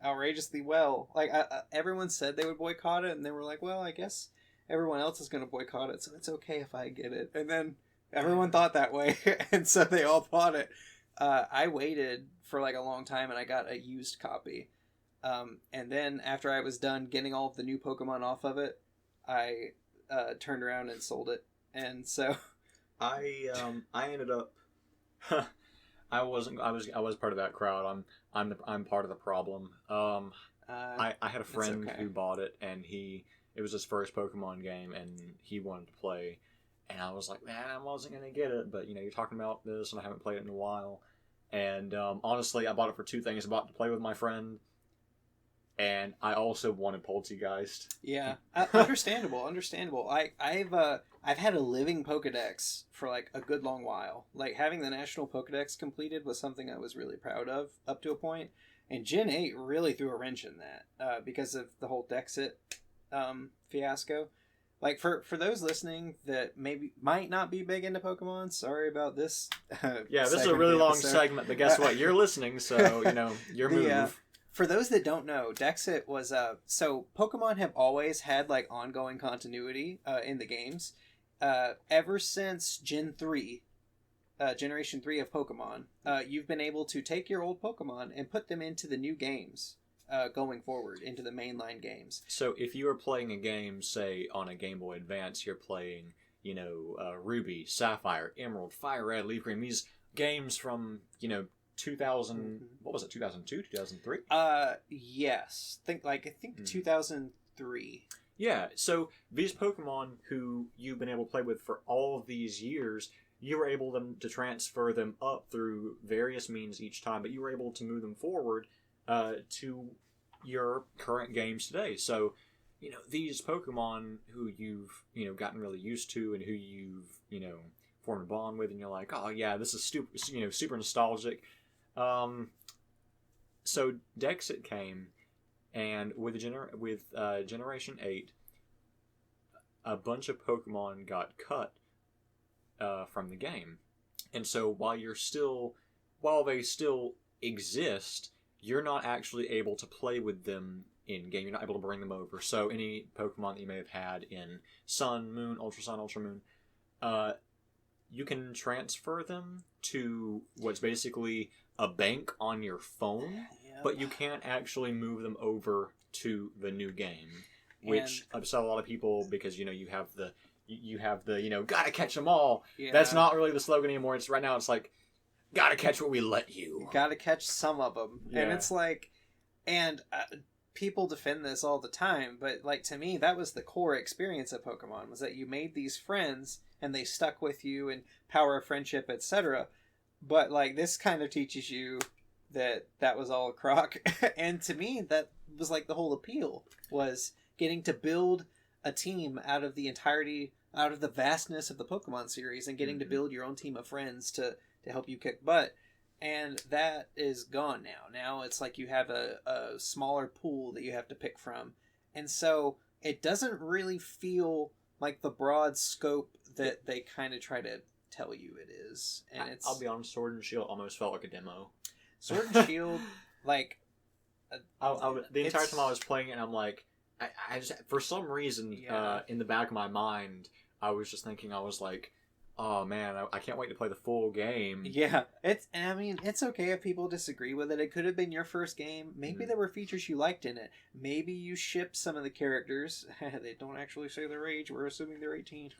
outrageously well. Like everyone said they would boycott it, and they were like, well, I guess everyone else is going to boycott it, so it's okay if I get it. And then everyone thought that way, and so they all bought it. I waited for like a long time, and I got a used copy. And then after I was done getting all of the new Pokemon off of it, I turned around and sold it. And so I ended up I was part of that crowd. I'm part of the problem. I had a friend who bought it, and it was his first Pokemon game, and he wanted to play, and I was like, man, I wasn't gonna get it, but you're talking about this, and I haven't played it in a while, and honestly, I bought it for two things. I bought it to play with my friend, and I also wanted Poltergeist. Yeah, understandable. I've had a living Pokedex for like a good long while. Like having the National Pokedex completed was something I was really proud of up to a point. And Gen 8 really threw a wrench in that because of the whole Dexit fiasco. Like for those listening that might not be big into Pokemon, sorry about this. Yeah, this is a really long segment, but guess what? You're listening, so your move. For those that don't know, Dexit was so Pokemon have always had like ongoing continuity in the games. Ever since Gen 3, Generation 3 of Pokemon, you've been able to take your old Pokemon and put them into the new games going forward, into the mainline games. So if you are playing a game, say, on a Game Boy Advance, you're playing, Ruby, Sapphire, Emerald, Fire Red, Leaf Green, these games from, 2000, what was it, 2002, 2003? Yes. I think 2003. Yeah, so these Pokemon who you've been able to play with for all of these years, you were able to transfer them up through various means each time, but you were able to move them forward to your current games today. So, these Pokemon who you've, gotten really used to and who you've, formed a bond with, and you're like, oh yeah, this is super nostalgic. So Dexit came, and with Generation 8, a bunch of Pokemon got cut from the game. And so while they still exist, you're not actually able to play with them in game. You're not able to bring them over. So any Pokemon that you may have had in Sun, Moon, Ultra Sun, Ultra Moon, you can transfer them to what's basically a bank on your phone, but you can't actually move them over to the new game, which upset a lot of people because you have the gotta catch them all. Yeah. That's not really the slogan anymore. It's right now. It's like gotta catch what we let you. Gotta catch some of them, and it's like, people defend this all the time, but like to me, that was the core experience of Pokemon, was that you made these friends and they stuck with you and power of friendship, etc. But like this kind of teaches you that was all a crock. And to me, that was like the whole appeal, was getting to build a team out of the vastness of the Pokemon series and getting to build your own team of friends to help you kick butt. And that is gone now. Now it's like you have a smaller pool that you have to pick from. And so it doesn't really feel like the broad scope that they kind of try to tell you it is. And I'll be honest, Sword and Shield almost felt like a demo. Sword and Shield, like... the entire time I was playing it, and I'm like... I just, for some reason, in the back of my mind, I was just thinking, I was like... Oh man, I can't wait to play the full game. Yeah, it's okay if people disagree with it. It could have been your first game. Maybe there were features you liked in it. Maybe you shipped some of the characters. They don't actually say their age. We're assuming they're 18.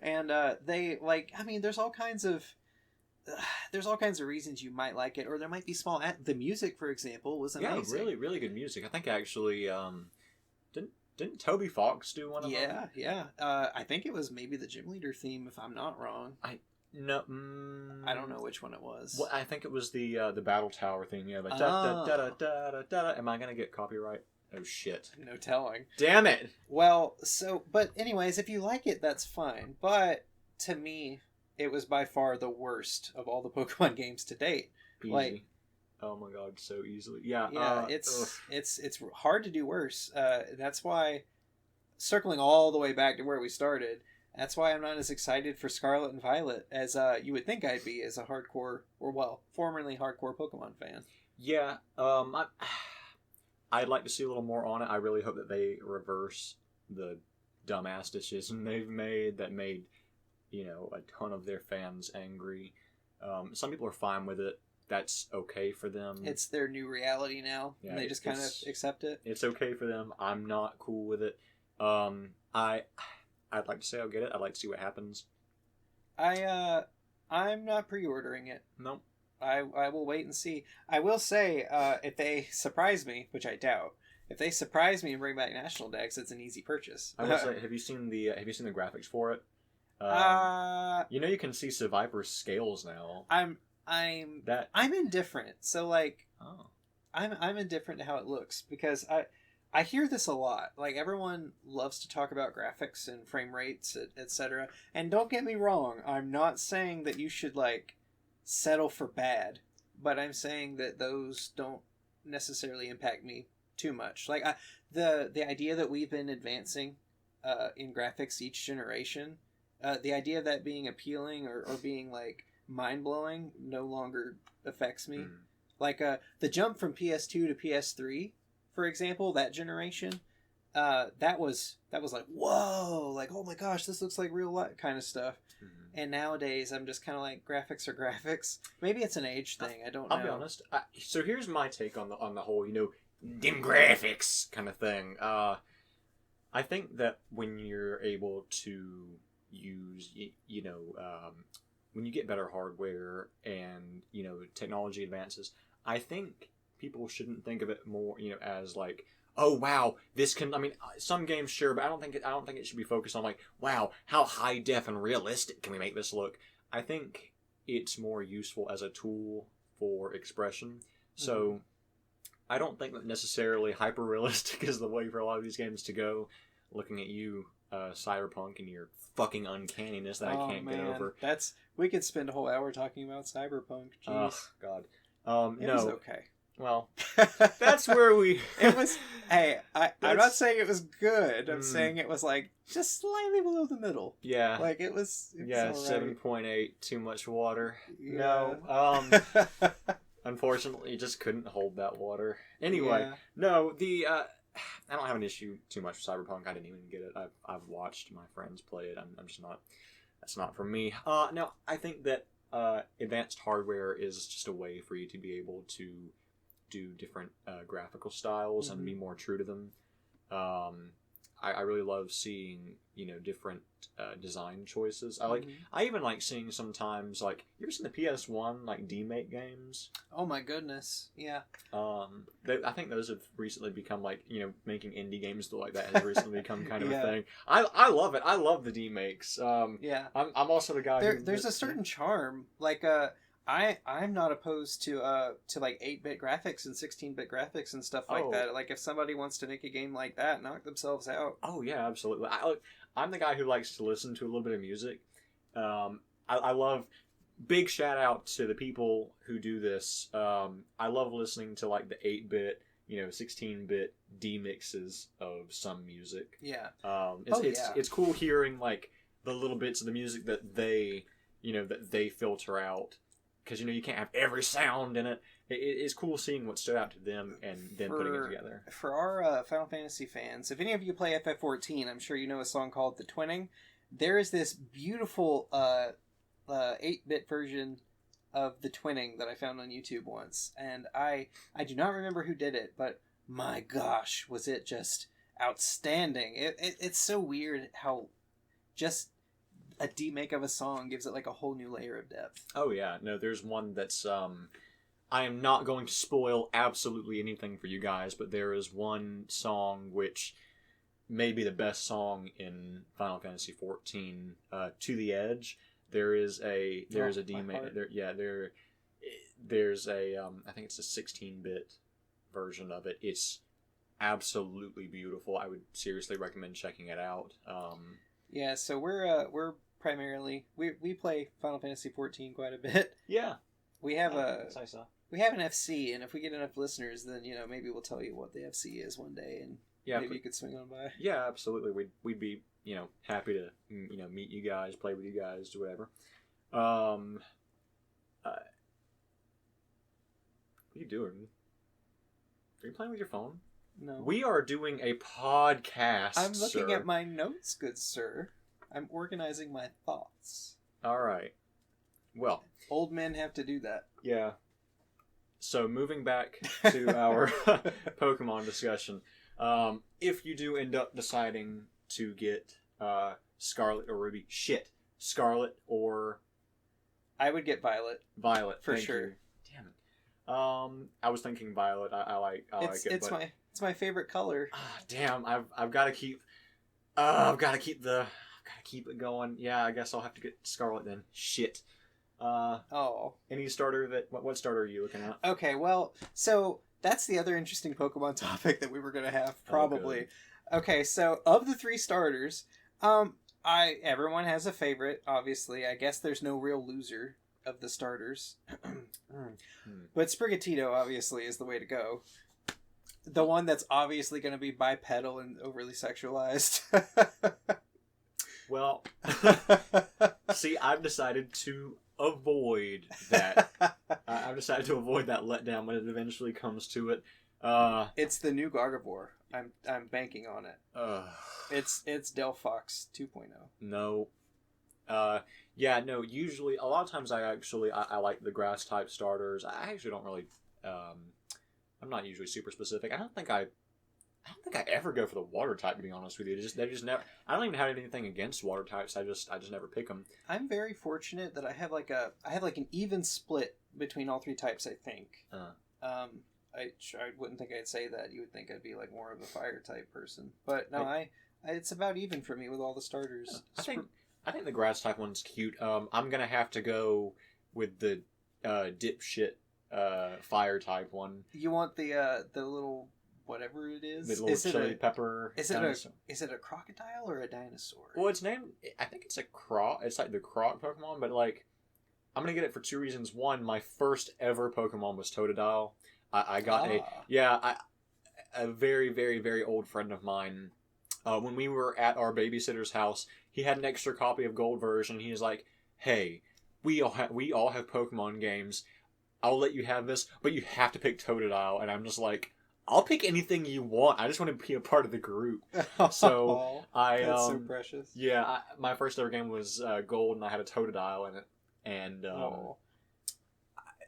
And there's all kinds of reasons you might like it, or there might be small. The music, for example, was amazing. Yeah, really, really good music. I think actually, Didn't Toby Fox do one of them? Yeah. I think it was maybe the Gym Leader theme, if I'm not wrong. I don't know which one it was. Well, I think it was the Battle Tower thing. Yeah, like da da da da da da. Am I gonna get copyright? Oh shit! No telling. Damn it! Well, but anyways, if you like it, that's fine. But to me, it was by far the worst of all the Pokemon games to date. Easy. Like, oh my god, so easily. Yeah, it's hard to do worse. That's why, circling all the way back to where we started, that's why I'm not as excited for Scarlet and Violet as you would think I'd be as a formerly hardcore Pokemon fan. Yeah, I'd like to see a little more on it. I really hope that they reverse the dumbass decision they've made that made, you know, a ton of their fans angry. Some people are fine with it. That's okay for them. It's their new reality now, Yeah, and they just kind of accept it. It's okay for them. I'm not cool with it. I'd like to say I'll get it. I'd like to see what happens. I'm not pre-ordering it. Nope. I will wait and see. I will say, if they surprise me, which I doubt, if they surprise me and bring back National Dex, it's an easy purchase. I will say, have you seen the graphics for it? You know, you can see Survivor's scales now. I'm indifferent. So like, oh, I'm indifferent to how it looks because I hear this a lot. Like everyone loves to talk about graphics and frame rates, etc. And don't get me wrong, I'm not saying that you should like settle for bad, but I'm saying that those don't necessarily impact me too much. Like the idea that we've been advancing in graphics each generation, the idea of that being appealing or being like mind-blowing no longer affects me. Like the jump from PS2 to PS3, for example, that generation, that was like, whoa, like, oh my gosh, this looks like real life kind of stuff. And nowadays I'm just kind of like, graphics are graphics. Maybe it's an age thing, I don't know. I'll be honest. So here's my take on the whole, you know, dim graphics kind of thing. I think that when you're able to use, you know, when you get better hardware and, you know, technology advances, I think people shouldn't think of it more, you know, as like, oh wow, this can. I mean, some games sure, but I don't think it should be focused on like, wow, how high def and realistic can we make this look? I think it's more useful as a tool for expression. So I don't think that necessarily hyper realistic is the way for a lot of these games to go. Looking at you, Cyberpunk, and your fucking uncanniness that I can't get over. We could spend a whole hour talking about Cyberpunk. Jeez. Oh God. It no. was okay. Well, that's where we. It was. Hey, I'm not saying it was good. I'm saying it was like just slightly below the middle. Yeah. Like it was. Yeah, 7.8. Too much water. Yeah. No. Unfortunately, you just couldn't hold that water. Anyway, no. I don't have an issue too much with Cyberpunk. I didn't even get it. I've watched my friends play it. I'm just not. That's not for me. No, I think that advanced hardware is just a way for you to be able to do different graphical styles and be more true to them. I really love seeing, you know, different design choices. I even like seeing sometimes, like, you ever seen the PS1 like demake games? Oh my goodness, yeah. I think those have recently become like, you know, making indie games like that has recently become kind of a thing. I love it. I love the demakes. Yeah. I'm also the guy. There's a certain charm, like I'm not opposed to like 8-bit graphics and 16-bit graphics and stuff like that. Like if somebody wants to make a game like that, knock themselves out. Oh yeah, absolutely. I'm the guy who likes to listen to a little bit of music. I love. Big shout out to the people who do this. I love listening to like the 8-bit, you know, 16-bit demixes of some music. Yeah. It's cool hearing like the little bits of the music that they filter out. Because, you know, you can't have every sound in it. It's cool seeing what stood out to them and then putting it together. For our Final Fantasy fans, if any of you play FF14, I'm sure you know a song called The Twinning. There is this beautiful 8-bit version of The Twinning that I found on YouTube once. And I do not remember who did it, but my gosh, was it just outstanding. It's so weird how just a demake of a song gives it like a whole new layer of depth. Oh yeah, no, there's one that's I am not going to spoil absolutely anything for you guys, but there is one song which may be the best song in Final Fantasy XIV, To the Edge. There's a demake. There's a I think it's a 16-bit version of it. It's absolutely beautiful. I would seriously recommend checking it out. Yeah, so we're primarily we play Final Fantasy XIV quite a bit. Yeah, we have an FC, and if we get enough listeners, then you know maybe we'll tell you what the FC is one day, and maybe you could swing on by. Yeah, absolutely. We'd be happy to meet you guys, play with you guys, do whatever. What are you doing? Are you playing with your phone? No. We are doing a podcast, I'm looking sir. at my notes, good sir. I'm organizing my thoughts. All right. Well, old men have to do that. Yeah. So moving back to our Pokemon discussion, if you do end up deciding to get Scarlet or Ruby, Scarlet or I would get Violet Violet for thank sure. you. Damn it. I was thinking Violet. I like it. It's my favorite color. Damn, I've got to keep it going. Yeah, I guess I'll have to get Scarlet then. Shit. Any starter what starter are you looking at? Okay, well, so that's the other interesting Pokemon topic that we were gonna have probably. Okay, so of the 3 starters, everyone has a favorite. Obviously, I guess there's no real loser of the starters, but Sprigatito obviously is the way to go. The one that's obviously going to be bipedal and overly sexualized. Well, see, I've decided to avoid that. I've decided to avoid that letdown when it eventually comes to it. It's the new Gardevoir. I'm banking on it. It's Delphox 2.0. No. Yeah, no. Usually, a lot of times, I like the grass type starters. I actually don't really. I'm not usually super specific. I don't think I ever go for the water type, to be honest with you. They just never. I don't even have anything against water types. I just never pick them. I'm very fortunate that I have an even split between all 3 types. I think. I wouldn't think I'd say that. You would think I'd be like more of a fire type person, but no, it's about even for me with all the starters. Yeah, I think the grass type one's cute. I'm gonna have to go with the dipshit fire type one. You want the little whatever it is? The little chili pepper. Is it a crocodile or a dinosaur? Well, it's named. I think it's a croc. It's like the croc Pokemon, but like, I'm gonna get it for 2 reasons. One, my first ever Pokemon was Totodile. I got a very, very, very old friend of mine. When we were at our babysitter's house, he had an extra copy of Gold version. He was like, "Hey, we all have Pokemon games. I'll let you have this, but you have to pick Totodile." And I'm just like, "I'll pick anything you want. I just want to be a part of the group." So that's so precious. Yeah, my first ever game was Gold, and I had a Totodile in it, and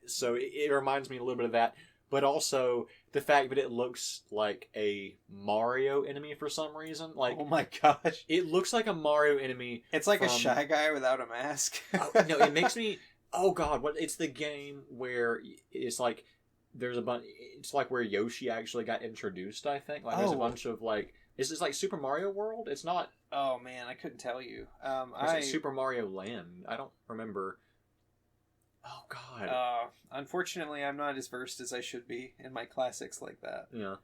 so it reminds me a little bit of that. But also the fact that it looks like a Mario enemy for some reason. Like, oh my gosh, it looks like a Mario enemy. It's like a Shy Guy without a mask. No, it makes me. Oh God, what? It's the game where it's like there's a bunch. It's like where Yoshi actually got introduced. I think like there's a bunch of like. Is this like Super Mario World? It's not. Oh man, I couldn't tell you. It's Super Mario Land. I don't remember. Oh God. Unfortunately, I'm not as versed as I should be in my classics like that. Yeah.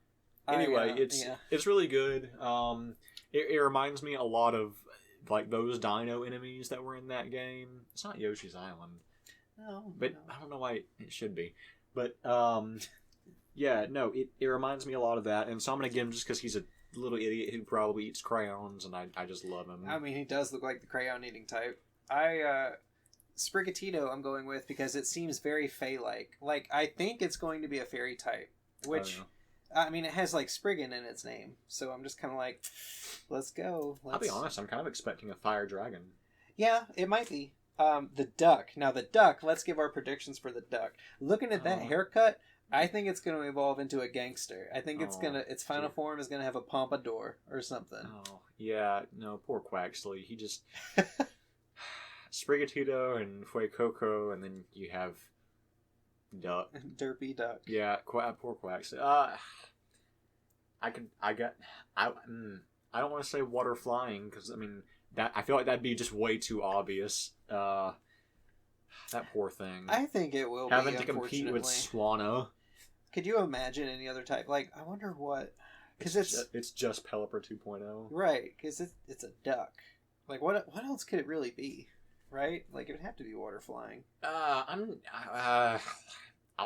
Anyway, it's really good. It reminds me a lot of like those dino enemies that were in that game. It's not Yoshi's Island. No. But no. I don't know why it should be. But yeah, no, it reminds me a lot of that, and so I'm gonna get him just because he's a little idiot who probably eats crayons, and I just love him. I mean, he does look like the crayon eating type. Sprigatito I'm going with because it seems very Fey-like. Like, I think it's going to be a fairy type, which, I mean, it has, like, Spriggan in its name, so I'm just kind of like, let's go. I'll be honest, I'm kind of expecting a fire dragon. Yeah, it might be. The duck. Now, the duck, let's give our predictions for the duck. Looking at that haircut, I think it's going to evolve into a gangster. I think its final form is going to have a pompadour or something. Oh, yeah, no, poor Quaxley. He just... Sprigatito and Fuecoco, and then you have Duck. Derpy Duck. Yeah, poor Quaxley. I don't want to say water flying because I mean that I feel like that'd be just way too obvious. That poor thing. I think it will having to compete with Swanna. Could you imagine any other type? Like, I wonder what because it's just Pelipper 2.0. Right, because it's a duck. Like, what else could it really be? Right? Like, it would have to be water flying. I'll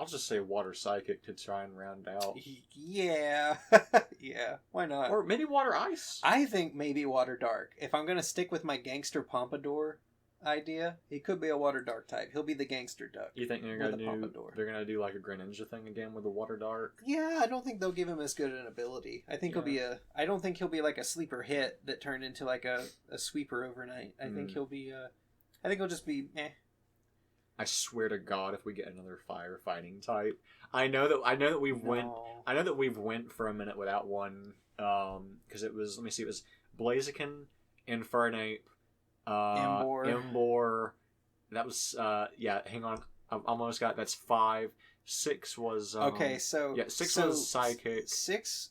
just say water psychic to try and round out. Yeah. Yeah. Why not? Or maybe water ice. I think maybe water dark. If I'm going to stick with my gangster pompadour, idea. He could be a water dark type. He'll be the gangster duck. You think they're gonna do like a Greninja thing again with the water dark? Yeah, I don't think they'll give him as good an ability. I think I don't think he'll be like a sleeper hit that turned into like a sweeper overnight. I think he'll be I think he'll just be eh. I swear to God, if we get another firefighting type, I know that we've went for a minute without one. Because it was, let me see, it was Blaziken, Infernape, Emboar. That was hang on, I've almost got, that's 5. 6 was six was Psychic. 6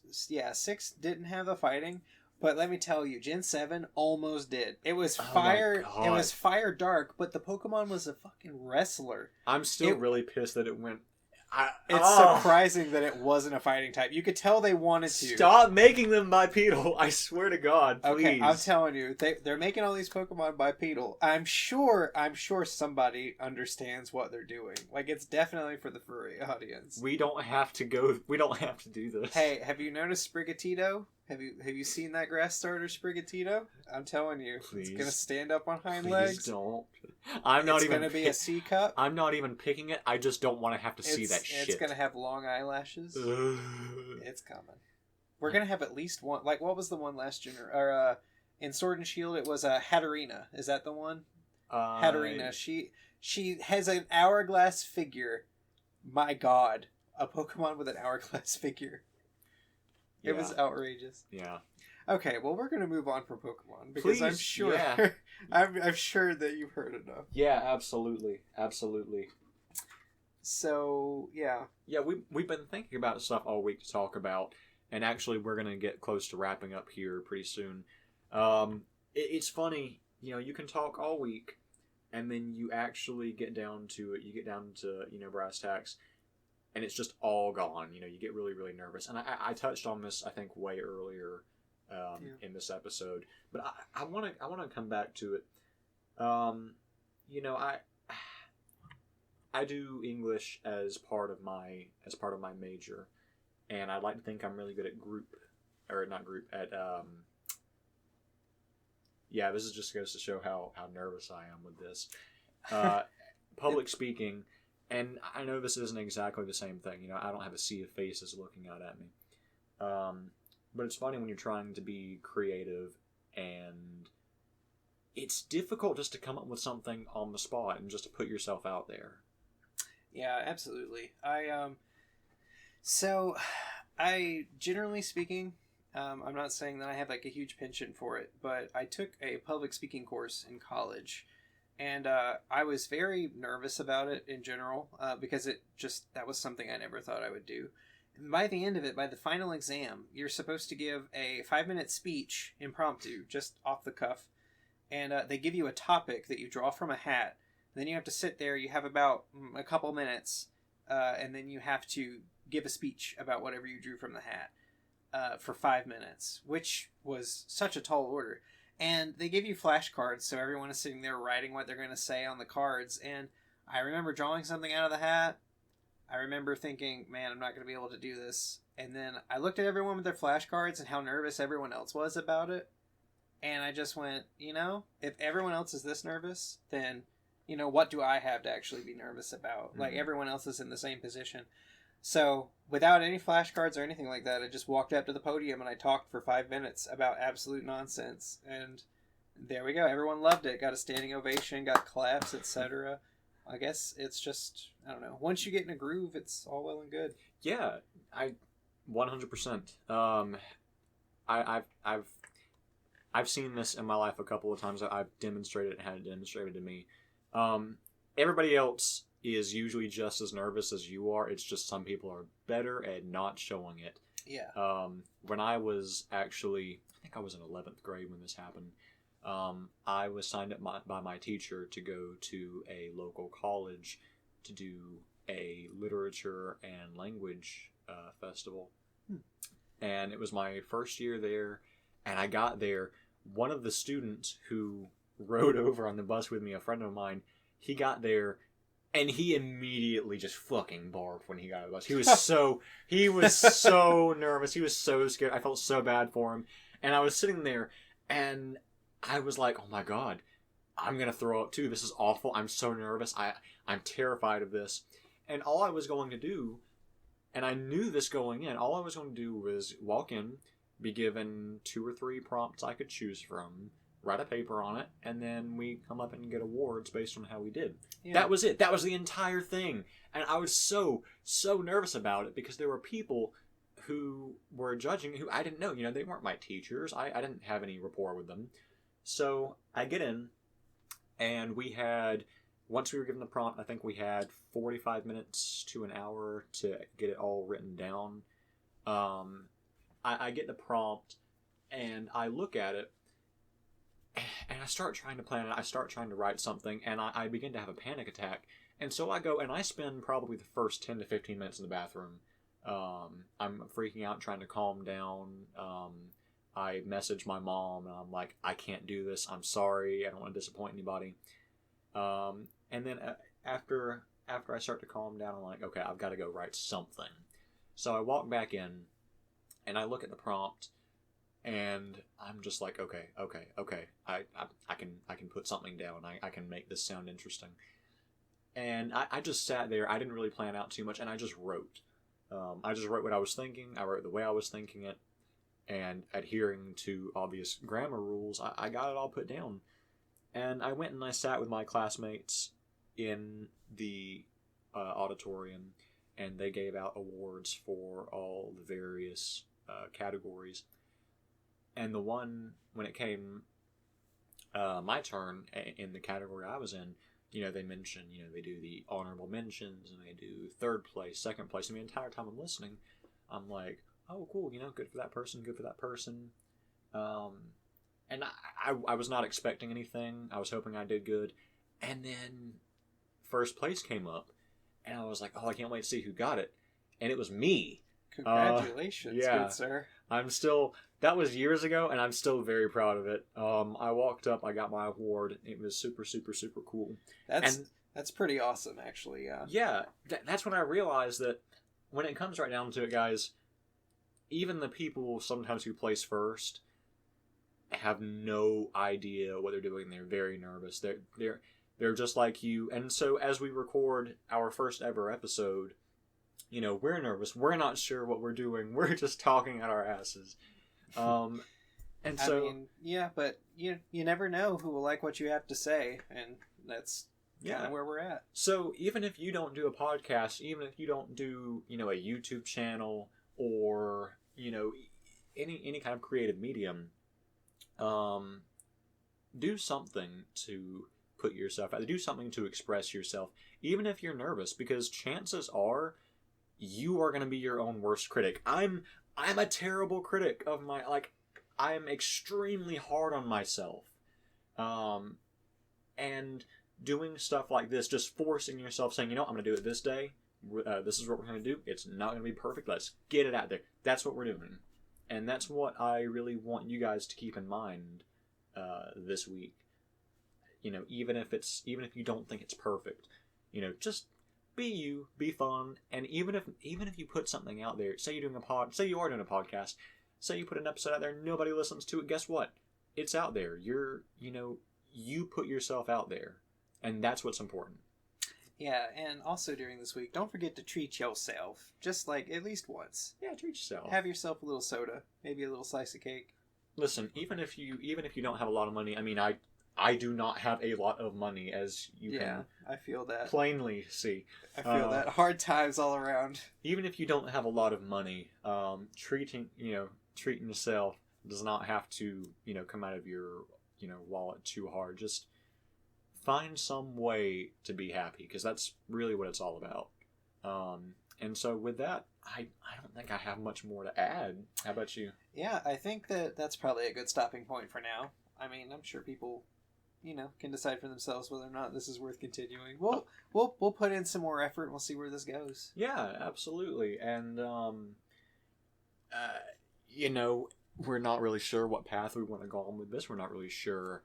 didn't have the fighting, but let me tell you, Gen 7 almost did. It was fire. It was fire dark, but the Pokemon was a fucking wrestler. I'm still really pissed that it went. It's surprising that it wasn't a fighting type. You could tell they wanted to. Stop making them bipedal. I swear to God, please. Okay, I'm telling you, they're making all these Pokemon bipedal. I'm sure somebody understands what they're doing. Like, it's definitely for the furry audience. We don't have to do this. Hey, have you noticed Sprigatito? Have you seen that grass starter Sprigatito? I'm telling you, please, it's gonna stand up on hind please legs. Don't. It's gonna be a C cup. I'm not even picking it. I just don't want to have to see that shit. It's gonna have long eyelashes. It's coming. We're gonna have at least one. Like, what was the one last year? Or in Sword and Shield, it was Hatterena. Is that the one? Hatterena. She has an hourglass figure. My God, a Pokemon with an hourglass figure. It was outrageous. Yeah. Okay, well, we're going to move on from Pokemon because I'm sure I'm sure that you've heard enough. Yeah, absolutely. So, yeah. Yeah, we've been thinking about stuff all week to talk about, and actually we're going to get close to wrapping up here pretty soon. It's funny, you can talk all week, and then you actually get down to it. You get down to, brass tacks, and it's just all gone. You get really, really nervous. And I touched on this, I think, way earlier in this episode. But I want to come back to it. I do English as part of my major, and I'd like to think I'm really good at this is just goes to show how nervous I am with this. Public speaking. And I know this isn't exactly the same thing. I don't have a sea of faces looking out at me. But it's funny when you're trying to be creative, and it's difficult just to come up with something on the spot and just to put yourself out there. Yeah, absolutely. I generally speaking, I'm not saying that I have like a huge penchant for it, but I took a public speaking course in college. And I was very nervous about it in general because that was something I never thought I would do. And by the end of it, by the final exam, you're supposed to give a 5-minute speech, impromptu, just off the cuff. And they give you a topic that you draw from a hat. And then you have to sit there. You have about a couple minutes. And then you have to give a speech about whatever you drew from the hat for 5 minutes, which was such a tall order. And they give you flashcards, so everyone is sitting there writing what they're going to say on the cards. And I remember drawing something out of the hat. I remember thinking, man, I'm not going to be able to do this. And then I looked at everyone with their flashcards and how nervous everyone else was about it. And I just went, if everyone else is this nervous, then, what do I have to actually be nervous about? Mm-hmm. Like, everyone else is in the same position. So, without any flashcards or anything like that, I just walked up to the podium and I talked for 5 minutes about absolute nonsense. And there we go. Everyone loved it. Got a standing ovation, got claps, etc. I guess it's just, I don't know. Once you get in a groove, it's all well and good. Yeah, 100%. I've seen this in my life a couple of times. I've demonstrated it and had it demonstrated to me. Everybody else is usually just as nervous as you are. It's just some people are better at not showing it. Yeah. When I was actually, I think I was in 11th grade when this happened. I was signed up by my teacher to go to a local college to do a literature and language festival. And it was my first year there. And I got there. One of the students who rode over on the bus with me, a friend of mine, he got there. And he immediately just fucking barfed when he got on the bus. He was so nervous. He was so scared. I felt so bad for him. And I was sitting there, and I was like, oh my God, I'm going to throw up too. This is awful. I'm so nervous. I'm terrified of this. And all I was going to do, and I knew this going in, all I was going to do was walk in, be given 2 or 3 prompts I could choose from, write a paper on it, and then we come up and get awards based on how we did. Yeah. That was it. That was the entire thing. And I was so nervous about it because there were people who were judging who I didn't know. You know, they weren't my teachers. I didn't have any rapport with them. So I get in, and we had, once we were given the prompt, I think we had 45 minutes to an hour to get it all written down. I get the prompt, and I look at it, and I start trying to plan it. I start trying to write something, and I begin to have a panic attack. And so I go, and I spend probably the first 10 to 15 minutes in the bathroom. I'm freaking out, trying to calm down. I message my mom, and I'm like, I can't do this. I'm sorry. I don't want to disappoint anybody. And then after I start to calm down, I'm like, okay, I've got to go write something. So I walk back in, and I look at the prompt, and I'm just like, okay. I can put something down. I can make this sound interesting. And I just sat there. I didn't really plan out too much, and I just wrote. I just wrote what I was thinking. I wrote the way I was thinking it, and adhering to obvious grammar rules, I got it all put down. And I went and I sat with my classmates in the auditorium, and they gave out awards for all the various categories. And the one, when it came my turn in the category I was in, you know, they mention, you know, they do the honorable mentions, and they do 3rd place, 2nd place. And the entire time I'm listening, I'm like, oh, cool, you know, good for that person, good for that person. And I was not expecting anything. I was hoping I did good. And then 1st place came up, and I was like, oh, I can't wait to see who got it. And it was me. Congratulations, good sir. I'm still, that was years ago, and I'm still very proud of it. I walked up, I got my award. It was super, super, super cool. That's pretty awesome, actually, yeah. Yeah, that's when I realized that when it comes right down to it, guys, even the people sometimes who place first have no idea what they're doing. They're very nervous. They're just like you. And so as we record our first ever episode, you know, we're nervous. We're not sure what we're doing. We're just talking at our asses. And so, I mean, yeah, but you never know who will like what you have to say, and that's kind of where we're at. So even if you don't do a podcast, even if you don't do, you know, a YouTube channel or, you know, any kind of creative medium, do something to put yourself out. Do something to express yourself, even if you're nervous, because chances are you are going to be your own worst critic. I'm a terrible critic of my, like, I'm extremely hard on myself. And doing stuff like this, just forcing yourself, saying, you know, I'm going to do it this day. This is what we're going to do. It's not going to be perfect. Let's get it out there. That's what we're doing. And that's what I really want you guys to keep in mind this week. You know, even if you don't think it's perfect, you know, just be you, be fun, and even if you put something out there, say you are doing a podcast, say you put an episode out there, nobody listens to it. Guess what? It's out there. You put yourself out there, and that's what's important. Yeah, and also during this week, don't forget to treat yourself. Just like at least once. Yeah, treat yourself. Have yourself a little soda, maybe a little slice of cake. Listen, even if you don't have a lot of money, I mean, I do not have a lot of money, as you can I feel that. Plainly see. I feel that. Hard times all around. Even if you don't have a lot of money, treating yourself does not have to, you know, come out of your, you know, wallet too hard. Just find some way to be happy, because that's really what it's all about. And so with that, I don't think I have much more to add. How about you? Yeah, I think that's probably a good stopping point for now. I mean, I'm sure people, you know, can decide for themselves whether or not this is worth continuing. We'll put in some more effort and we'll see where this goes. Yeah, absolutely. And you know, we're not really sure what path we want to go on with this. We're not really sure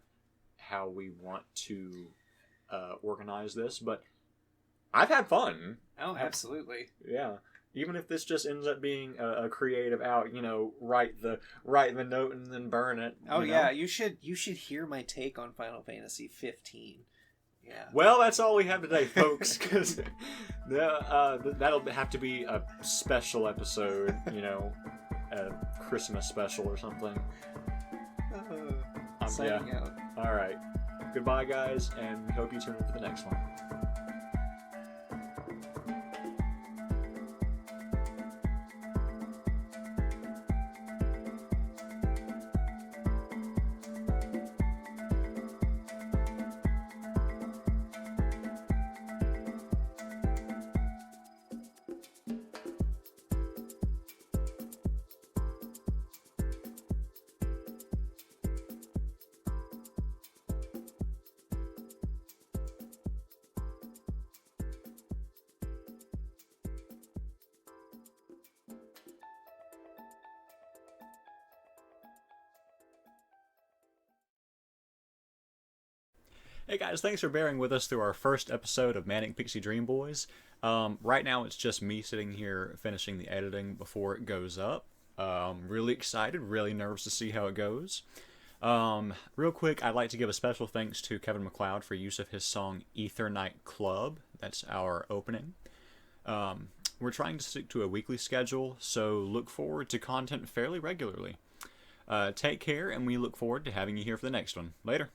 how we want to organize this, but I've had fun. Oh, absolutely. Yeah. Even if this just ends up being a creative out, write the note and then burn it. Oh yeah, you should hear my take on Final Fantasy 15. Yeah. Well, that's all we have today, folks. Because that'll have to be a special episode, a Christmas special or something. Signing out. All right. Goodbye, guys, and we hope you tune in for the next one. Hey guys, thanks for bearing with us through our first episode of Manic Pixie Dream Boys. Right now it's just me sitting here finishing the editing before it goes up. Really excited, really nervous to see how it goes. Real quick, I'd like to give a special thanks to Kevin Macleod for use of his song Ethernight Club. That's our opening. We're trying to stick to a weekly schedule, so look forward to content fairly regularly. Take care, and we look forward to having you here for the next one. Later.